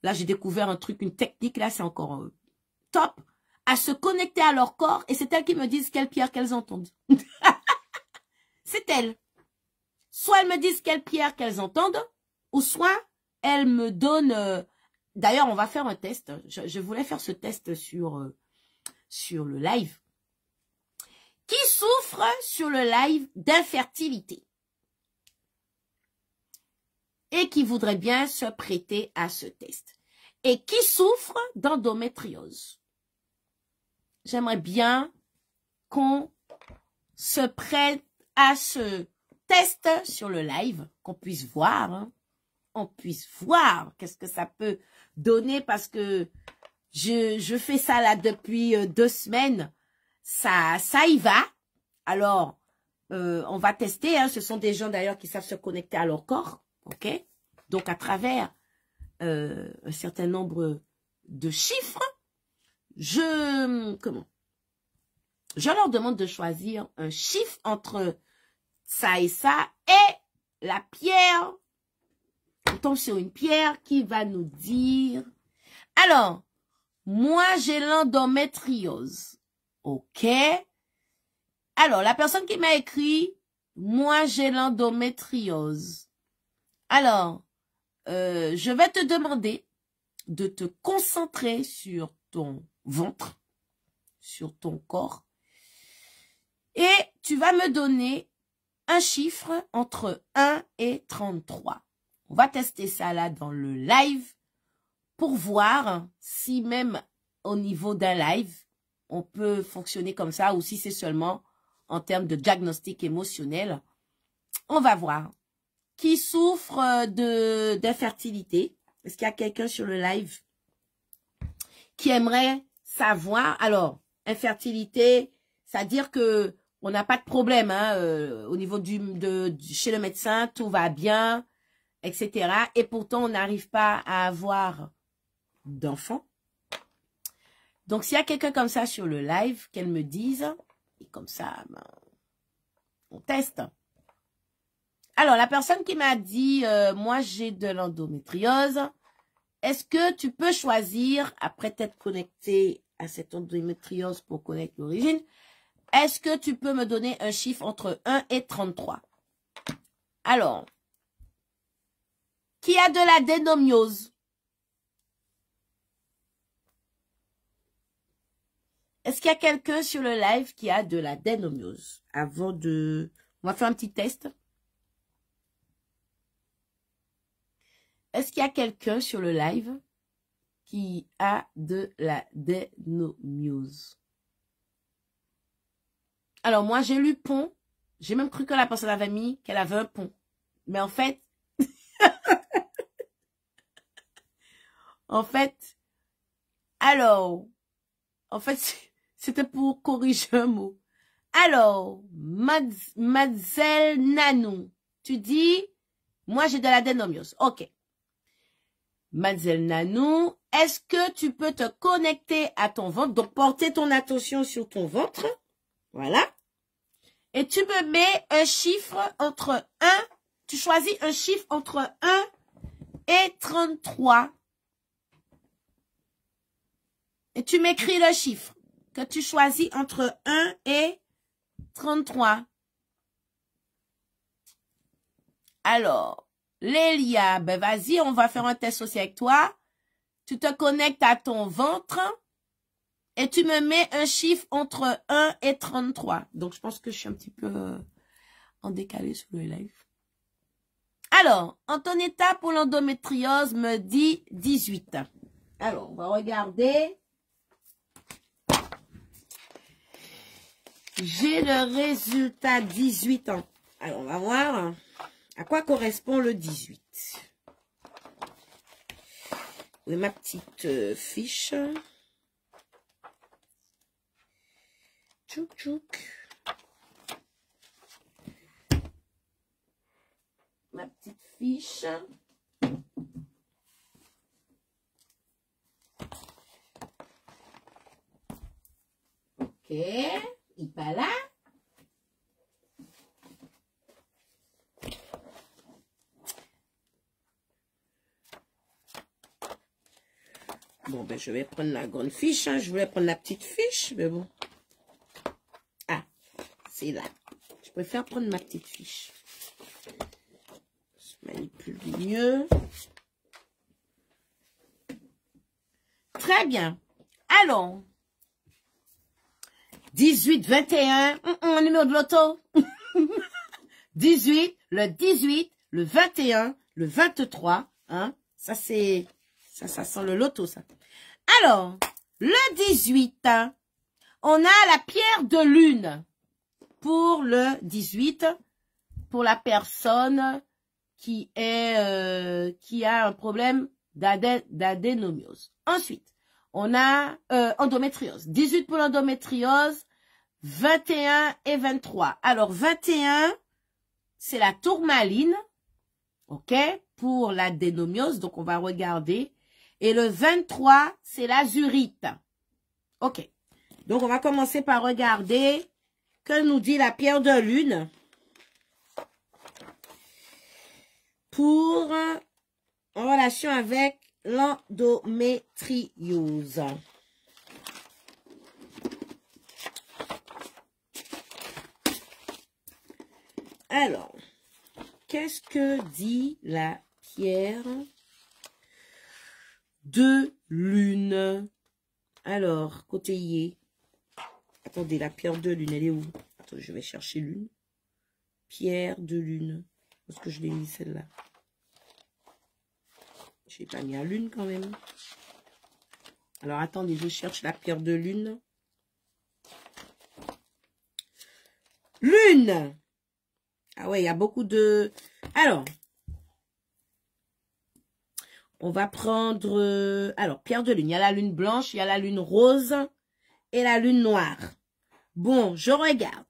là, j'ai découvert un truc, une technique, là, c'est encore top, à se connecter à leur corps, et c'est elles qui me disent quelle pierre qu'elles entendent. C'est elles. Soit elles me disent quelle pierre qu'elles entendent, ou soit elles me donnent... D'ailleurs, on va faire un test. Je voulais faire ce test sur le live. Qui souffre sur le live d'infertilité? Et qui voudrait bien se prêter à ce test. Et qui souffre d'endométriose? J'aimerais bien qu'on se prête à ce test sur le live, qu'on puisse voir, hein. On puisse voir qu'est-ce que ça peut donner parce que je fais ça là depuis 2 semaines. Ça y va. Alors, on va tester, hein. Ce sont des gens d'ailleurs qui savent se connecter à leur corps. Ok, donc à travers un certain nombre de chiffres, je leur demande de choisir un chiffre entre ça et ça et la pierre. On tombe sur une pierre qui va nous dire. Alors, moi j'ai l'endométriose. Ok. Alors, la personne qui m'a écrit, moi j'ai l'endométriose. Alors, je vais te demander de te concentrer sur ton ventre, sur ton corps. Et tu vas me donner un chiffre entre 1 et 33. On va tester ça là dans le live pour voir si même au niveau d'un live, on peut fonctionner comme ça ou si c'est seulement en termes de diagnostic émotionnel. On va voir. Qui souffre d'infertilité? Est-ce qu'il y a quelqu'un sur le live qui aimerait savoir? Alors, infertilité, c'est-à-dire que on n'a pas de problème hein, au niveau chez le médecin, tout va bien, etc. Et pourtant, on n'arrive pas à avoir d'enfants. Donc, s'il y a quelqu'un comme ça sur le live, qu'elle me dise, et comme ça, ben, on teste. Alors, la personne qui m'a dit, moi, j'ai de l'endométriose, est-ce que tu peux choisir, après t'être connecté à cette endométriose pour connaître l'origine, est-ce que tu peux me donner un chiffre entre 1 et 33? Alors, qui a de la dénomiose? Est-ce qu'il y a quelqu'un sur le live qui a de la dénomiose? Avant de... On va faire un petit test. Est-ce qu'il y a quelqu'un sur le live qui a de la dénomiose? Alors, moi, j'ai lu pont. J'ai même cru que la personne avait mis qu'elle avait un pont. Mais en fait... alors... En fait, c'était pour corriger un mot. Alors, Mademoiselle Nanou, tu dis... Moi, j'ai de la dénomiose. OK. Mademoiselle Nanou, est-ce que tu peux te connecter à ton ventre? Donc, porter ton attention sur ton ventre. Voilà. Et tu me mets un chiffre entre 1. Tu choisis un chiffre entre 1 et 33. Et tu m'écris le chiffre que tu choisis entre 1 et 33. Alors, Lélia, ben vas-y, on va faire un test aussi avec toi. Tu te connectes à ton ventre et tu me mets un chiffre entre 1 et 33. Donc, je pense que je suis un petit peu en décalé sur le live. Alors, Antonetta pour l'endométriose me dit 18. Alors, on va regarder. J'ai le résultat 18 ans. Alors, on va voir à quoi correspond le 18. Oui, ma petite fiche. Tchouk tchouk. Ma petite fiche. Ok. Il n'est pas là. Bon, ben, je vais prendre la grande fiche. Hein. Je voulais prendre la petite fiche, mais bon. Ah, c'est là. Je préfère prendre ma petite fiche. Je manipule mieux. Très bien. Allons. 18, 21. Numéro de loto. 18, le 18, le 21, le 23. Hein? Ça, c'est... Ça sent le loto, ça. Alors, le 18, hein, on a la pierre de lune pour le 18, pour la personne qui a un problème d'adénomiose. Ensuite, on a endométriose. 18 pour l'endométriose, 21 et 23. Alors, 21, c'est la tourmaline, ok, pour l'adénomiose. Donc, on va regarder. Et le 23, c'est l'azurite. OK. Donc, on va commencer par regarder que nous dit la pierre de lune pour en relation avec l'endométriose. Alors, qu'est-ce que dit la pierre de lune? Alors, côté yé. Attendez, la pierre de lune, elle est où? Attends, je vais chercher lune. Pierre de lune. Est-ce que je l'ai mis celle-là? Je n'ai pas mis à lune quand même. Alors, attendez, je cherche la pierre de lune. Lune! Ah ouais, il y a beaucoup de... Alors, on va prendre... alors, pierre de lune. Il y a la lune blanche, il y a la lune rose et la lune noire. Bon, je regarde.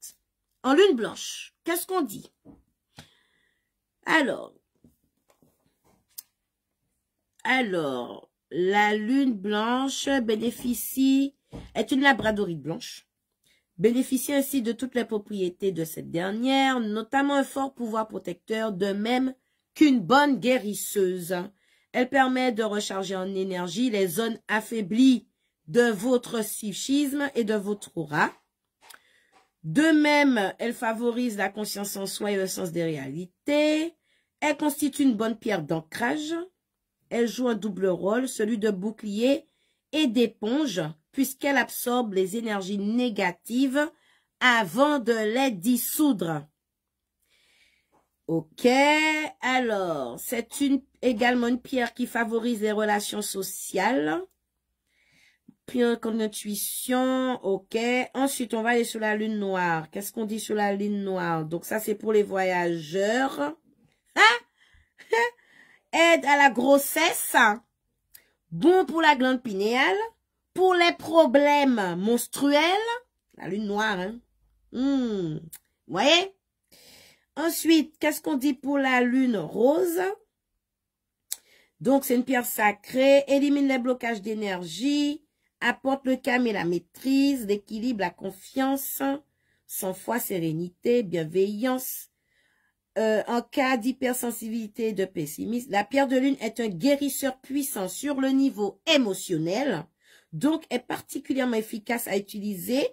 En lune blanche, qu'est-ce qu'on dit? Alors, la lune blanche est une labradorite blanche. Bénéficie ainsi de toutes les propriétés de cette dernière, notamment un fort pouvoir protecteur, de même qu'une bonne guérisseuse. Elle permet de recharger en énergie les zones affaiblies de votre psychisme et de votre aura. De même, elle favorise la conscience en soi et le sens des réalités. Elle constitue une bonne pierre d'ancrage. Elle joue un double rôle, celui de bouclier et d'éponge, puisqu'elle absorbe les énergies négatives avant de les dissoudre. Ok, alors, c'est également une pierre qui favorise les relations sociales. Pierre comme intuition, ok. Ensuite, on va aller sur la lune noire. Qu'est-ce qu'on dit sur la lune noire? Donc, ça, c'est pour les voyageurs. Aide à la grossesse. Bon pour la glande pinéale. Pour les problèmes menstruels. La lune noire, hein. Vous voyez? Ensuite, qu'est-ce qu'on dit pour la lune rose? Donc, c'est une pierre sacrée. Élimine les blocages d'énergie. Apporte le calme et la maîtrise, l'équilibre, la confiance, sang-froid, sérénité, bienveillance. En cas d'hypersensibilité et de pessimisme, la pierre de lune est un guérisseur puissant sur le niveau émotionnel, donc est particulièrement efficace à utiliser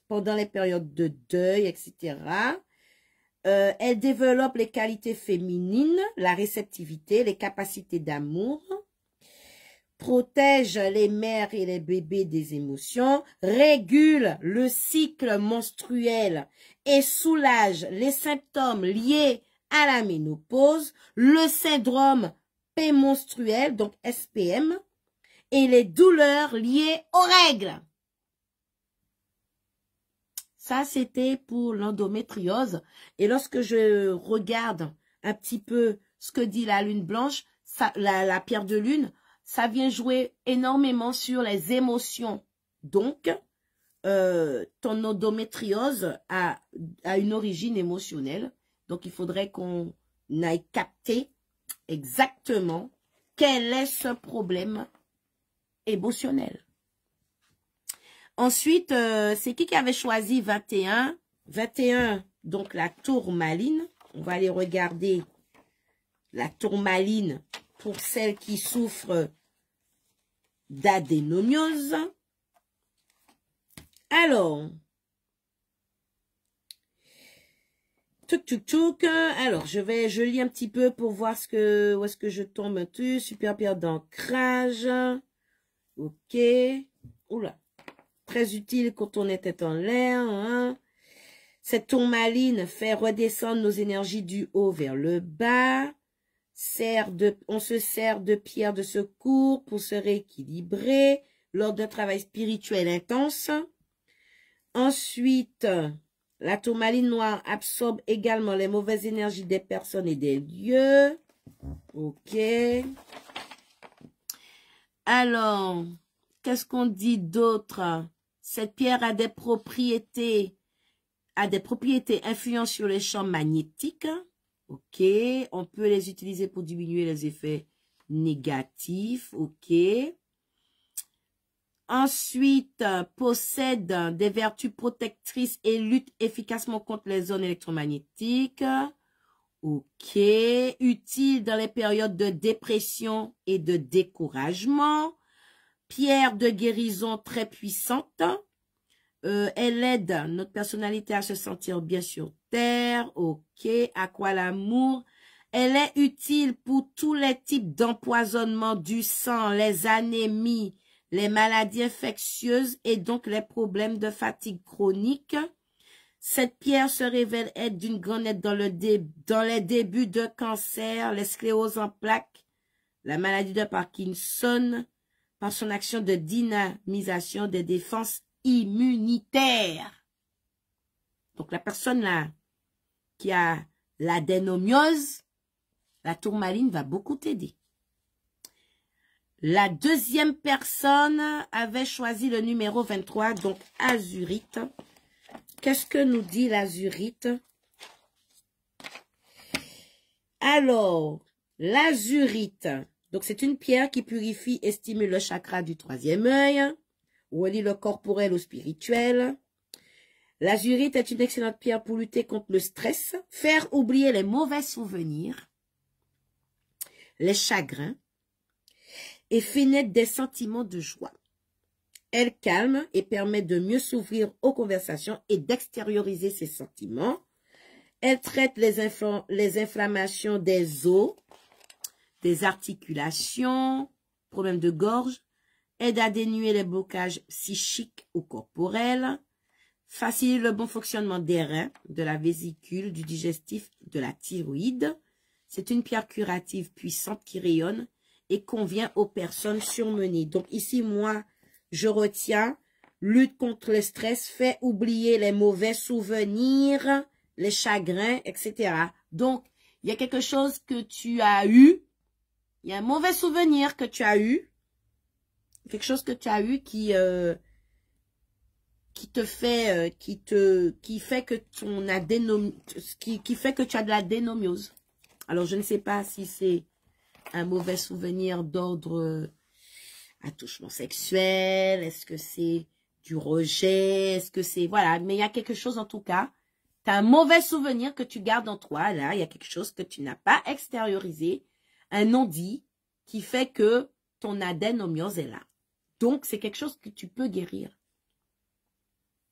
pendant les périodes de deuil, etc. Elle développe les qualités féminines, la réceptivité, les capacités d'amour, protège les mères et les bébés des émotions, régule le cycle menstruel et soulage les symptômes liés à la ménopause, le syndrome prémenstruel, donc SPM, et les douleurs liées aux règles. Ça, c'était pour l'endométriose. Et lorsque je regarde un petit peu ce que dit la lune blanche, ça, la pierre de lune, ça vient jouer énormément sur les émotions. Donc, ton endométriose a une origine émotionnelle. Donc, il faudrait qu'on aille capter exactement quel est ce problème émotionnel. Ensuite, c'est qui avait choisi 21? 21, donc la tourmaline. On va aller regarder la tourmaline pour celles qui souffrent d'adénomiose. Alors, alors je lis un petit peu pour voir où est-ce que je tombe dessus. Super pierre d'ancrage. Ok. Oula. Très utile quand on était en l'air. Hein. Cette tourmaline fait redescendre nos énergies du haut vers le bas. On se sert de pierre de secours pour se rééquilibrer lors d'un travail spirituel intense. Ensuite, la tourmaline noire absorbe également les mauvaises énergies des personnes et des lieux. Ok. Alors, qu'est-ce qu'on dit d'autre? Cette pierre a des propriétés influentes sur les champs magnétiques. Ok, on peut les utiliser pour diminuer les effets négatifs. Ok. Ensuite, possède des vertus protectrices et lutte efficacement contre les zones électromagnétiques. Ok. Utile dans les périodes de dépression et de découragement. Pierre de guérison très puissante. Elle aide notre personnalité à se sentir bien sur terre. Ok. Aqua l'amour. Elle est utile pour tous les types d'empoisonnement du sang, les anémies, les maladies infectieuses et donc les problèmes de fatigue chronique. Cette pierre se révèle être d'une grande aide dans les débuts de cancer, les scléroses en plaques, la maladie de Parkinson, par son action de dynamisation des défenses immunitaires. Donc, la personne là qui a l'adénomiose, la tourmaline va beaucoup t'aider. La deuxième personne avait choisi le numéro 23, donc azurite. Qu'est-ce que nous dit l'azurite? Alors, l'azurite, donc c'est une pierre qui purifie et stimule le chakra du troisième œil, relie le corporel au spirituel. L'azurite est une excellente pierre pour lutter contre le stress, faire oublier les mauvais souvenirs, les chagrins, et fait naître des sentiments de joie. Elle calme et permet de mieux s'ouvrir aux conversations et d'extérioriser ses sentiments. Elle traite les inflammations des os, des articulations, problèmes de gorge, aide à dénuer les blocages psychiques ou corporels, facilite le bon fonctionnement des reins, de la vésicule, du digestif, de la thyroïde. C'est une pierre curative puissante qui rayonne et convient aux personnes surmenées. Donc ici, moi, je retiens, lutte contre le stress, fait oublier les mauvais souvenirs, les chagrins, etc. Donc, il y a quelque chose que tu as eu, il y a un mauvais souvenir que tu as eu, quelque chose que tu as eu qui fait que ton qui fait que tu as de la dénomiose. Alors, je ne sais pas si c'est un mauvais souvenir d'ordre attouchement sexuel, est-ce que c'est du rejet, est-ce que c'est, voilà, mais il y a quelque chose en tout cas, tu as un mauvais souvenir que tu gardes en toi, là, il y a quelque chose que tu n'as pas extériorisé, un non-dit qui fait que ton adénomiose est là. Donc, c'est quelque chose que tu peux guérir.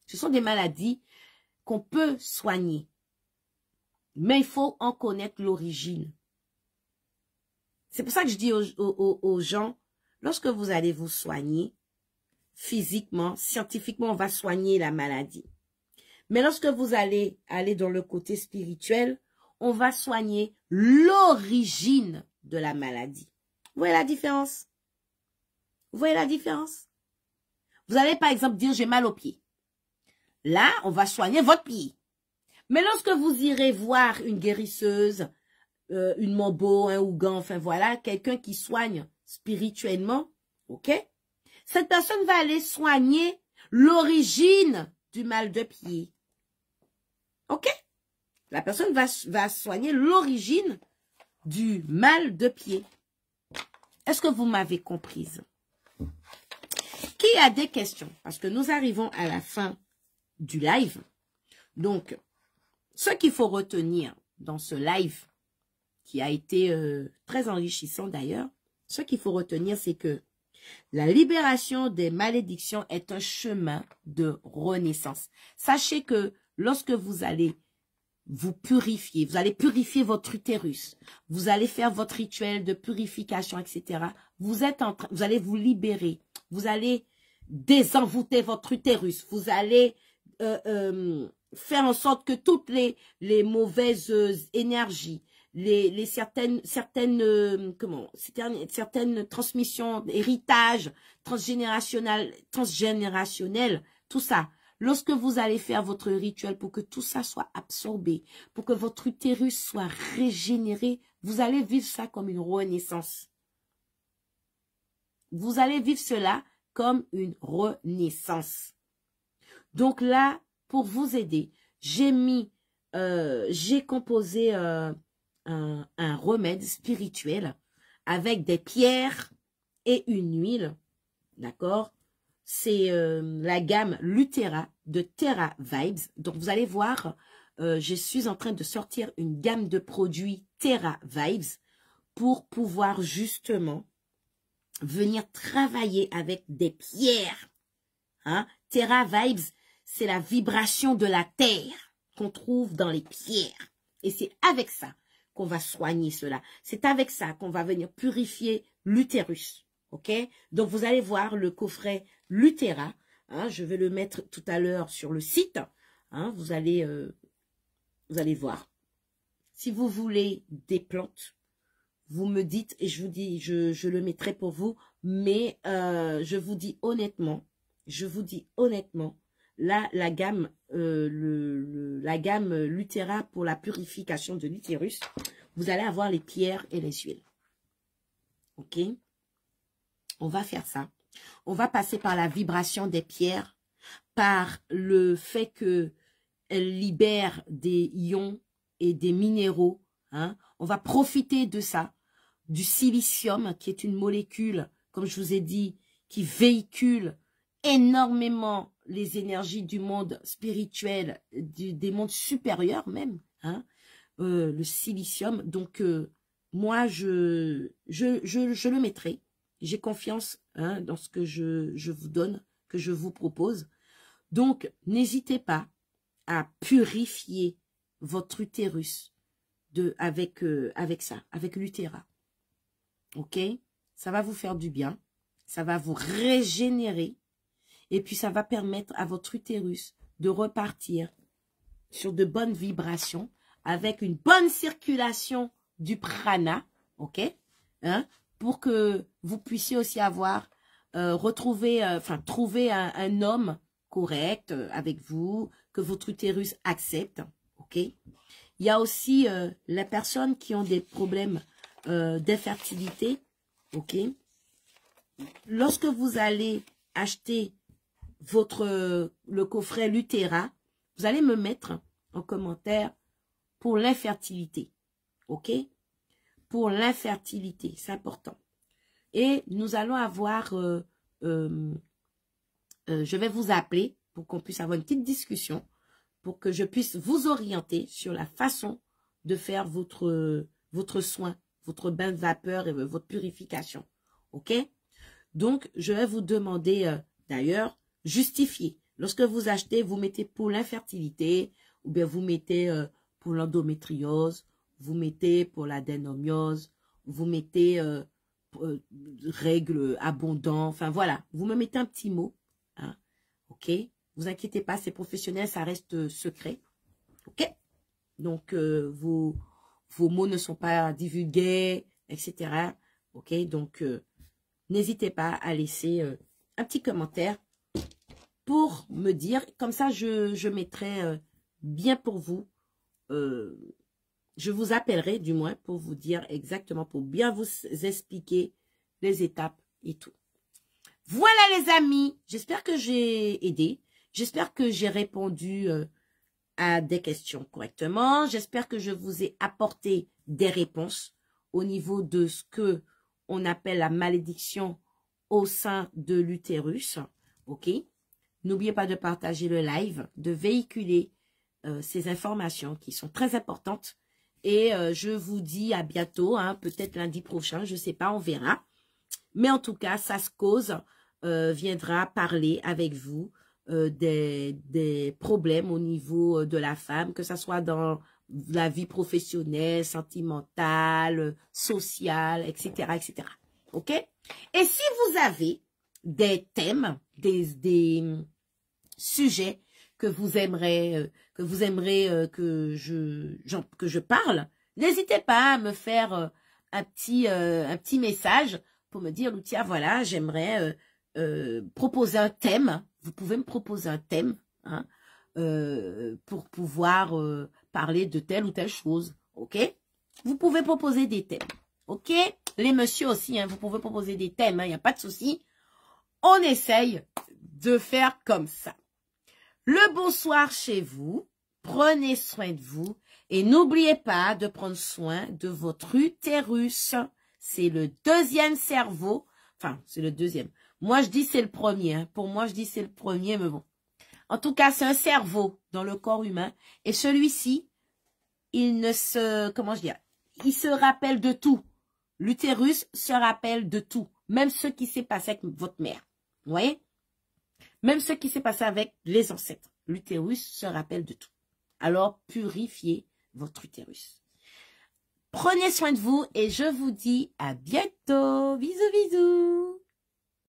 Ce sont des maladies qu'on peut soigner, mais il faut en connaître l'origine. C'est pour ça que je dis aux gens, lorsque vous allez vous soigner, physiquement, scientifiquement, on va soigner la maladie. Mais lorsque vous allez aller dans le côté spirituel, on va soigner l'origine de la maladie. Vous voyez la différence? Vous voyez la différence? Vous allez par exemple dire, j'ai mal au pied. Là, on va soigner votre pied. Mais lorsque vous irez voir une guérisseuse, une mambo, un ougan, enfin voilà, quelqu'un qui soigne spirituellement, ok? Cette personne va aller soigner l'origine du mal de pied. Ok? La personne va soigner l'origine du mal de pied. Est-ce que vous m'avez comprise? Qui a des questions? Parce que nous arrivons à la fin du live. Donc, ce qu'il faut retenir dans ce live, qui a été très enrichissant d'ailleurs, ce qu'il faut retenir, c'est que la libération des malédictions est un chemin de renaissance. Sachez que lorsque vous allez vous purifier, vous allez purifier votre utérus, vous allez faire votre rituel de purification, etc. Vous allez vous libérer, vous allez désenvoûter votre utérus, vous allez faire en sorte que toutes les mauvaises énergies, certaines transmissions, héritages transgénérationnels, tout ça. Lorsque vous allez faire votre rituel pour que tout ça soit absorbé, pour que votre utérus soit régénéré, vous allez vivre ça comme une renaissance. Vous allez vivre cela comme une renaissance. Donc là, pour vous aider, j'ai composé un remède spirituel avec des pierres et une huile, d'accord? C'est la gamme Lutera de Terra Vibes. Donc, vous allez voir, je suis en train de sortir une gamme de produits Terra Vibes pour pouvoir justement venir travailler avec des pierres. Hein? Terra Vibes, c'est la vibration de la terre qu'on trouve dans les pierres. Et c'est avec ça qu'on va soigner cela. C'est avec ça qu'on va venir purifier l'utérus. Ok? Donc, vous allez voir le coffret Lutera. Hein, je vais le mettre tout à l'heure sur le site. Hein, vous allez voir. Si vous voulez des plantes, vous me dites et je vous dis, je le mettrai pour vous. Mais je vous dis honnêtement, là, la gamme Luthera pour la purification de l'utérus, vous allez avoir les pierres et les huiles. Ok? On va faire ça. On va passer par la vibration des pierres, par le fait que elles libèrent des ions et des minéraux. Hein? On va profiter de ça, du silicium, qui est une molécule, comme je vous ai dit, qui véhicule énormément les énergies du monde spirituel, des mondes supérieurs même, hein, le silicium. Donc, moi, je le mettrai. J'ai confiance hein, dans ce que je vous donne, que je vous propose. Donc, n'hésitez pas à purifier votre utérus avec ça, avec l'Uthera. Ok? Ça va vous faire du bien. Ça va vous régénérer. Et puis, ça va permettre à votre utérus de repartir sur de bonnes vibrations avec une bonne circulation du prana. Ok? Hein? Pour que vous puissiez aussi avoir, trouver un homme correct avec vous, que votre utérus accepte. Ok? Il y a aussi les personnes qui ont des problèmes d'infertilité. Ok? Lorsque vous allez acheter le coffret Luthera, vous allez me mettre en commentaire pour l'infertilité. Ok? Pour l'infertilité, c'est important. Et nous allons avoir, je vais vous appeler pour qu'on puisse avoir une petite discussion, pour que je puisse vous orienter sur la façon de faire votre soin, votre bain de vapeur et votre purification. Ok? Donc, je vais vous demander, d'ailleurs, justifier. Lorsque vous achetez, vous mettez pour l'infertilité, ou bien vous mettez pour l'endométriose, vous mettez pour l'adénomiose, vous mettez règles abondantes, enfin voilà, vous me mettez un petit mot, hein, ok? Vous inquiétez pas, c'est professionnel, ça reste secret, ok? Donc, vos mots ne sont pas divulgués, etc., ok? Donc, n'hésitez pas à laisser un petit commentaire pour me dire, comme ça je mettrai bien pour vous, je vous appellerai du moins pour vous dire exactement, pour bien vous expliquer les étapes et tout. Voilà les amis, j'espère que j'ai aidé, j'espère que j'ai répondu à des questions correctement, j'espère que je vous ai apporté des réponses au niveau de ce que on appelle la malédiction au sein de l'utérus, ok? N'oubliez pas de partager le live, de véhiculer ces informations qui sont très importantes. Et je vous dis à bientôt, hein, peut-être lundi prochain, je ne sais pas, on verra. Mais en tout cas, Sascose viendra parler avec vous des problèmes au niveau de la femme, que ce soit dans la vie professionnelle, sentimentale, sociale, etc., etc. Ok? Et si vous avez des thèmes, des sujets que vous aimeriez que je parle, n'hésitez pas à me faire un petit message pour me dire, Luthia, voilà, j'aimerais proposer un thème. Vous pouvez me proposer un thème, hein, pour pouvoir parler de telle ou telle chose, ok? Vous pouvez proposer des thèmes, ok? Les messieurs aussi, hein, vous pouvez proposer des thèmes, il n'y a pas de souci. On essaye de faire comme ça. Le bonsoir chez vous, prenez soin de vous et n'oubliez pas de prendre soin de votre utérus. C'est le deuxième cerveau, enfin c'est le deuxième. Moi je dis c'est le premier, hein. Pour moi je dis c'est le premier, mais bon. En tout cas c'est un cerveau dans le corps humain et celui-ci, il ne se, comment je dis, il se rappelle de tout. L'utérus se rappelle de tout, même ce qui s'est passé avec votre mère. Vous voyez? Même ce qui s'est passé avec les ancêtres. L'utérus se rappelle de tout. Alors, purifiez votre utérus. Prenez soin de vous et je vous dis à bientôt. Bisous, bisous.